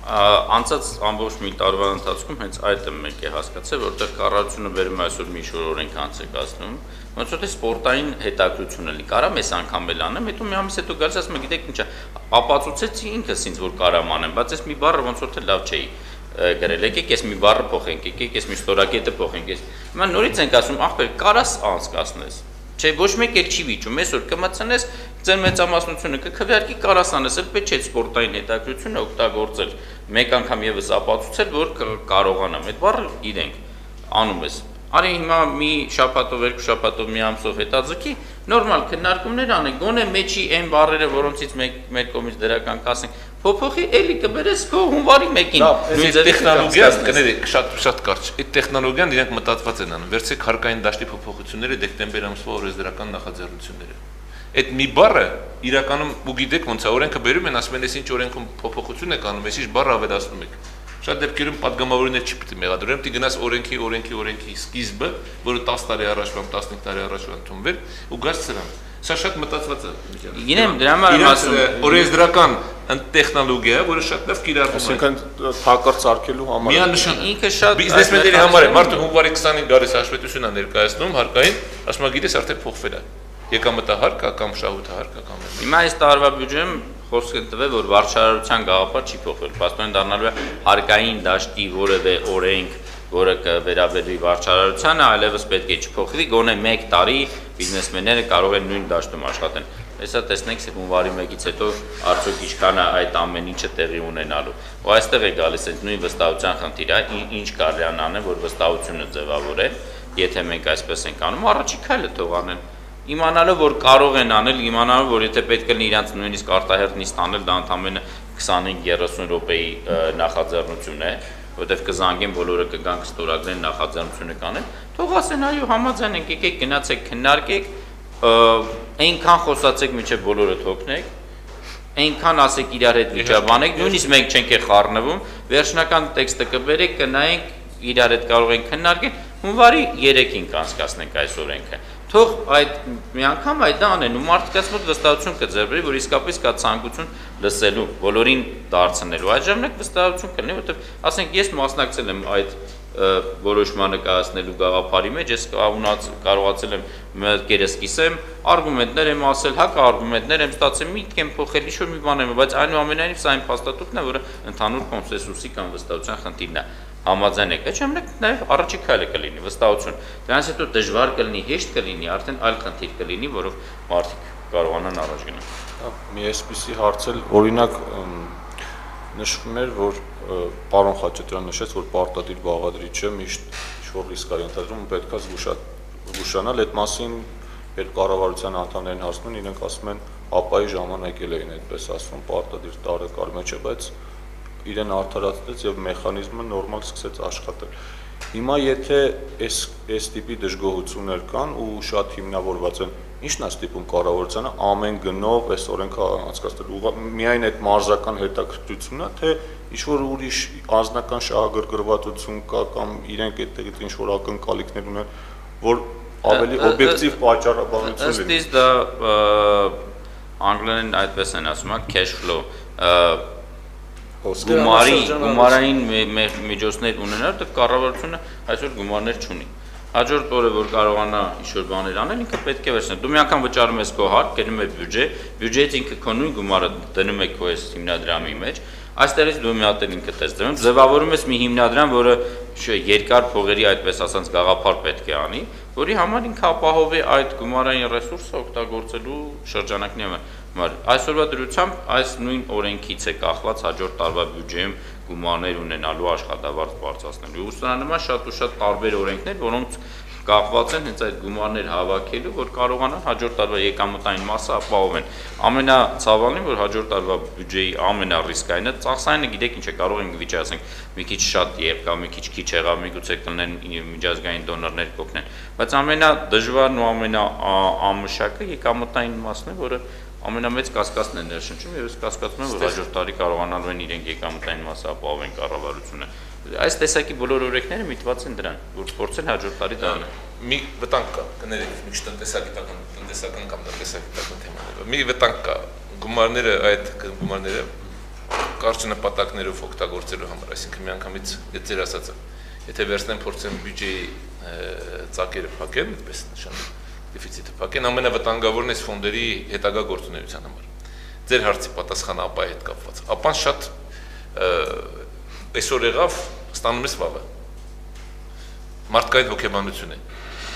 Անցած ամբողջ մի տարվա ընթացքում հենց այդ եմ մեկ է հասկացել, որտեղ կառավարությունը վերում է այսօր մի շուտ օրենք անցկացնում, ոնց որ սպորտային հետաքրությունը լի կարամ այս անգամ էլ անեմ, հետո մի ամիս հետո գալիս ասում եմ, գիտեք ինչա, ապացուցեցի ինքս ինձ որ կարամ անեմ, բայց այս մի բառը ոնց որ թե լավ չէի գրել, եկեք ես մի բառը փոխենք, եկեք ես մի ստորակետը փոխենք, ես հիմա նորից ենք ասում, ախպեր, կարաս անցկացնես։ Չէ, ոչ մեկ էլ չի վիճում, այսօր կմցնես ձեր մեծամասնությունը կքվեարկի կարաս անես, էլ պետք չէ սպորտային հետաքրությունը օգտագործել, մեկ անգամ եւս ապացուցել, որ կարողանամ։ Այդ բառը գիտենք, անում ես։ Արի հիմա մի շաբաթով, երկու շաբաթով մի ամսով հետաձգի, նորմալ քննարկումներ անենք, գոնե մեջի այն բառերը, որոնցից մեր կողմից դրական կասենք, փոփոխի էլի կբերես քո հունվարի 1-ին։ Նույն տեխնոլոգիան, կներեք, շատ կարճ։ Այդ տեխնոլոգիան իրենք մտածված են անում։ Վերցեք հարկային դաշտի փոփոխությունները դեկտեմբեր ամսվա օրենսդրական նախաձեռնությունները։ Այդ մի բառը իրականում ու գիտեք ոնց է օրենքը բերում են, ասում են, ես ինչ օրենքում փոփոխություն եք անում, ես ինչ բառ ավելացնում եք։ Շատ դեպքերում падգամավորներ չի պետք է մեղադրել, պետք է գնաս օրենքի սկիզբը, որը 10 տարի առաջ կամ 15 տարի առաջ ընդունվել ու գաս սրան։ Սա շատ մտածված է։ Գիտեմ, դրա համար ասում օրենսդրական տեխնոլոգիա, որը շատ լավ կիրառվում է։ Այսինքն հակարծ արկելու համար։ Միանշան ինքը շատ բիզնեսմենների համար է, մարդը հունվարի 20-ին գալիս հաշվետվություն է ներկայացնում հարկային, ասում է գիտես արդեն փոխվել է։ Եկամտահարկը կամ շահութահարկը կամ։ Հիմա այս տարվա բյուջեն խոսքը տվել, որ վարչարարության գաղափար չի փոխվել։ Պաստորեն դառնալու է հարկային դաշտի որևէ օրենք, որը կվերաբերի վարչարարությանը, այլևս պետք է չփոխվի, գոնե 1 տարի բիզնեսմենները կարող են նույն դաշտում աշխատեն։ Հեսա տեսնենք հունվարի 1-ից հետո արդյոք ինչքան է այդ ամեն ինչը տեղի ունենալու։ Ու այստեղ է գալիս այդ նույն վստահության խնդիրը, ինչ կարելի է անել, որ վստահությունը ձևավորել, եթե մենք այսպես ենք անում, առաջի քայլը թող անեն։ Իմանալով, որ կարող են անել, իմանալով, որ եթե պետք է իրանց նույնիսկ արտահերթ նիստ անել, դա ընդամենը 25-30 րոպեի նախաձեռնություն է, որտեղ կզանգեն բոլորը կգանք ստորագրեն նախաձեռնությունը կանեն, թող ասեն, այո, համաձայն ենք, եկեք գնացեք քննարկեք, այնքան խոսացեք, մինչև բոլորը թողնեք, այնքան ասեք իրար հետ վիճաբանեք, նույնիսկ մենք չենք խառնվում, վերջնական տեքստը կբերեք, կնայենք, իրար հետ կարող ենք քննարկել, հունվարի 3-ին կանցկացնենք այս օրենքը։ Թող այդ մի անգամ այդ դա անեն ու մարդկանց մոտ վստահություն կձեռբերի, որ իսկապես կա ցանկություն լսելու, բոլորին դարձնելու։ Այդ ժամանակ վստահություն կլինի, որովհետև ասենք ես մասնակցել եմ այդ որոշմանը կայացնելու գաղափարի մեջ, ես կարողացել եմ մտքերս կիսեմ, արգումենտներ եմ ասել, հակաարգումենտներ եմ ստացել, միտք եմ փոխել, ինչ-որ մի բան եմ, բայց այնուամենայնիվ սա այն փաստաթուղթն է, որը ընդհանուր կոնսենսուսի կամ վստահության խնդիրն է։ Համաձայն եք, այդ ժամանակ նաև առաջի քայլը կլինի վստահություն։ Դրանից հետո դժվար կլինի, հեշտ կլինի, արդեն այլ խնդիր կլինի, որով մարդիկ կարողանան առաջ գնալ։ Մի այսպիսի հարց էլ օրինակ նշվում էր, որ պարոն Խաչատրյան նշեց, որ պարտադիր բաղադրիչը միշտ ինչ-որ ռիսկ է ենթադրում, պետք է զգուշանալ, այդ մասին երբ կառավարության անդամներին հասնում են, իրենք ասում են, ապայի ժամանակ էլ էին այդպես ասում, պարտադիր տարեկար մեջ է, բայց իրեն արդարացրեց եւ մեխանիզմը նորմալ սկսեց աշխատել։ Հիմա եթե այս տիպի դժգոհություններ կան ու շատ հիմնավորված են, ի՞նչն է ստիպում կառավարությանը ամեն գնով այս օրենքը անցկացնել։ Միայն այդ մարզական հետաքրքրությունն է, թե ինչ-որ ուրիշ անձնական շահագրգռվածություն կա կամ իրենք այդտեղից ինչ-որ ակնկալիքներ ունեն, որ ավելի օբյեկտիվ պատճառաբանություն լինի։ Ըստ դա անգլերեն այդպես են ասում, cash flow, գումարային միջոցներ ունենալ, դեռ կառավարությունը այսօր գումարներ չունի։ Հաջորդ օրը որ կարողանա ինչ-որ բաներ անել, ինքը պետք է վերցնի։ Դու մի անգամ վճարում ես քո հարկ, գնում ես բյուջեից ինքը քո նույն գումարը դնում է քո այս հիմնադրամի մեջ, այստեղից դու մի հատ ինքը տեսնում, ձևավորում ես մի հիմնադրամ, որը երկար փողերի այդպես ասած գաղափար պետք է անի, որի համար ինքը ապահովի այդ գումարային ռեսուրսը օգտագործելու շրջանակների համար։ Այսօրվա դրությամբ այս նույն օրենքից է կախված հաջորդ տարվա բյուջեում գումարներ ունենալու աշխատավարձ բարձրացնելու։ Ուսուցանման շատ ու շատ տարբեր օրենքներ, որոնց կախված են հենց այդ գումարներ հավաքելու, որ կարողանան հաջորդ տարվա եկամտային մասը ապահովեն։ Ամենացավալին, որ հաջորդ տարվա բյուջեի ամենառիսկայինը ծախսայինը, գիտեք ինչ է, կարող ենք վիճակենք, մի քիչ շատ եղավ, մի քիչ քիչ եղավ, միգուցե կլինեն միջազգային դոնորներ կօգնեն, բայց ամենադժվարն ու ամենաամշակը եկամտային մասն է, որը ամենամեծ կասկածն է ներշնչում, եւ ես կասկածում եմ, որ հաջորդ տարի կարողանալու են իրենք եկամտային մասը ապահովեն կառավարությունը։ Այս տեսակի բոլոր օրենքները միտված են դրան, որ փորձեն հաջորդ տարի դառնալ։ Մի վտանգ կա, կներեք, մի քիչ տնտեսական կամ տնտեսագիտական թեմաներով։ Մի վտանգ կա, գումարները այդ գումարները կարճ նպատակներով օգտագործելու համար, այսինքն միանգամից ձեր ասածը, եթե վերցնեն փորձեն բյուջեի ծակերը փակեն, այդպես նշանակում դեֆիցիտը փակեն, ամենավտանգավորն է ֆոնդերի հետագա գործունեության համար։ Ձեր հարցի պատասխանը ապայի հետ կապված։ Ապան շատ այսօր եղավ, ստանում ես վաղը։ Մարդկային հոգեբանություն է։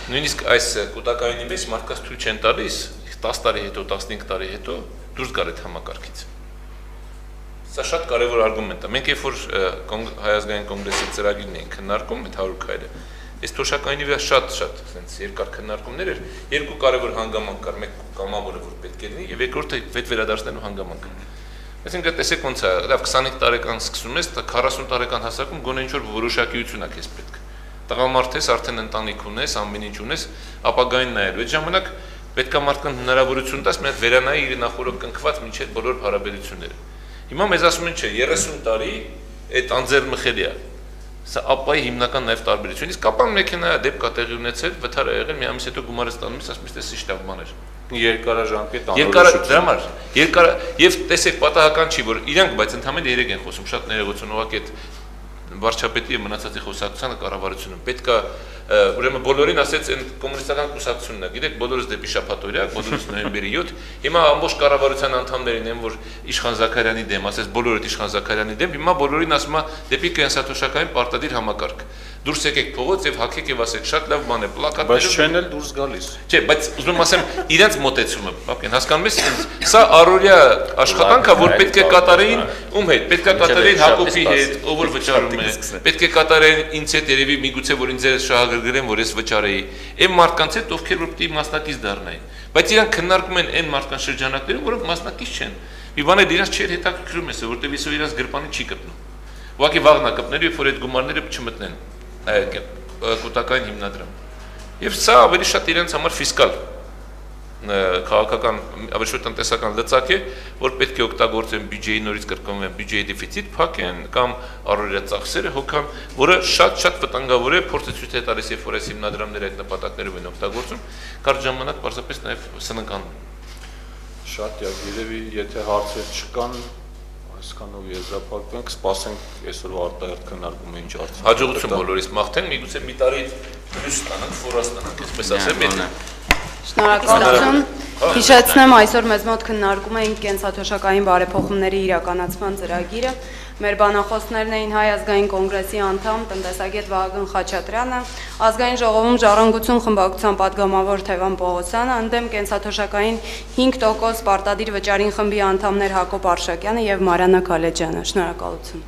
Նույնիսկ այս կուտակայինի մեջ մարդկանց թույլ չեն տալիս 10 տարի հետո, 15 տարի հետո դուրս գալ այդ համակարգից։ Սա շատ կարևոր արգումենտ է։ Մենք երբ որ Հայազգային կոնգրեսի ծրագիրն էին քննարկում, այդ 100 քայլը, այս թոշակայինի վրա շատ sense երկար քննարկումներ էր, երկու կարևոր հանգամանք կար, մեկ կամավորը որ պետք է լինի, եւ երկրորդը վետ վերադարձնելու հանգամանքը։ Այսինքն տեսեք ոնց է, լավ 25 տարեկան սկսում ես, 40 տարեկան հասակում գոնե ինչ որ որոշակիություն է քեզ պետք։ Տղամարդ ես, արդեն ընտանիք ունես, ամեն ինչ ունես, ապագային նայելու։ Այդ ժամանակ պետք է մարդկան հնարավորություն տաս մի հատ վերանայի իր նախորդ կնքված մինչև բոլոր հարաբերությունները։ Հիմա մեզ ասում են, չէ, 30 տարի այդ անձեռմխելի է։ Սա ապայի հիմնական նաև տարբերություն։ Իսկ ապան մեքենայա դեպք է տեղի ունեցել, վթար է եղել, մի ամիս հետո գումարը ստանում ես, ասում ես, տեսի շտավ բաներ։ Երկարաժամկետ անորոշություն։ Եվ տեսեք, պատահական չի, որ իրանք, բայց ընդհանրապես 3 են խոսում, շատ ներողություն, ուղղակի այդ վարչապետի եւ մնացածի խոսակցությանը կառավարությունը պետք է ուրեմն բոլորին ասեց այն կոմունիստական կուսակցությունն է, գիտեք, բոլորս դեպի շաբաթօրյակ, բոլորս նոյեմբերի 7, հիմա ամբողջ կառավարության անդամներին են, որ Իշխան Զաքարյանի դեմ, ասես բոլորդ Իշխան Զաքարյանի դեմ, հիմա բոլորին ասում է դեպի կենսաթոշակային պարտադիր համակարգ։ Դուրս եկեք փողոց եւ հագեք եւ ասեք, շատ լավ բան է, պլակատներ։ Բայց չեն էլ դուրս գալիս։ Չէ, բայց ուզում եմ ասեմ, իրենց մոտեցումը, ապեն հասկանում ես, սա առօրյա աշխատանք է, որ պետք է կատարեին ում հետ, պետք է կատարեին Հակոբի հետ, ով որ վճարում է, պետք է կատարեին ինձ հետ երևի միգուցե որ ինձ շահագրգռեն, որ ես վճարեի, այն մարդկանց հետ, ովքեր որ պիտի մասնակից դառնային։ Բայց իրանք քննարկում են այն մարդկանց շրջանակներում, որոնք մասնակից չեն։ Մի բան է իրանք չէր հետաքրքրում էս, որտեղ իսո իրանք գրպանի չի կպնում։ Ուղղակի վաղն է կպնելու, երբ որ այդ գումարները չմտնեն կուտակային հիմնադրամ։ Եվ սա ավելի շատ իրենց համար ֆիսկալ քաղաքական, ավելի շատ տնտեսական լծակ է, որ պետք է օգտագործեն բյուջեի նորից կրկնում են բյուջեի դեֆիցիտ փակեն կամ առօրյա ծախսերը հոգան, որը շատ վտանգավոր է, փորձը ցույց է տալիս, երբ որ այս հիմնադրամները այդ նպատակներով են օգտագործում, կարճ ժամանակ պարզապես նաև սննկանում։ Շատ երևի եթե հարցեր չկան, այսքանով եզրափակվենք, սպասենք այսօրվա արտահերթ քննարկումը ինչ արդյունք։ Հաջողություն բոլորիս մաղթենք, միգուցե մի տարի պլյուս ստանանք, ֆոր ստանանք, այսպես ասեմ, Շնորհակալություն։ Հիշեցնեմ, այսօր մեզ մոտ քննարկում էինք կենսաթոշակային բարեփոխումների իրականացման ծրագիրը։ Մեր բանախոսներն էին Հայ ազգային կոնգրեսի անդամ տնտեսագետ Վահագն Խաչատրյանը, Ազգային ժողովում Ժառանգություն խմբակցության պատգամավոր Թևան Պողոսյանը, ընդդեմ կենսաթոշակային 5% պարտադիր վճարին խմբի անդամներ Հակոբ Արշակյանը եւ Մարիաննա Քալեջյանը։ Շնորհակալություն։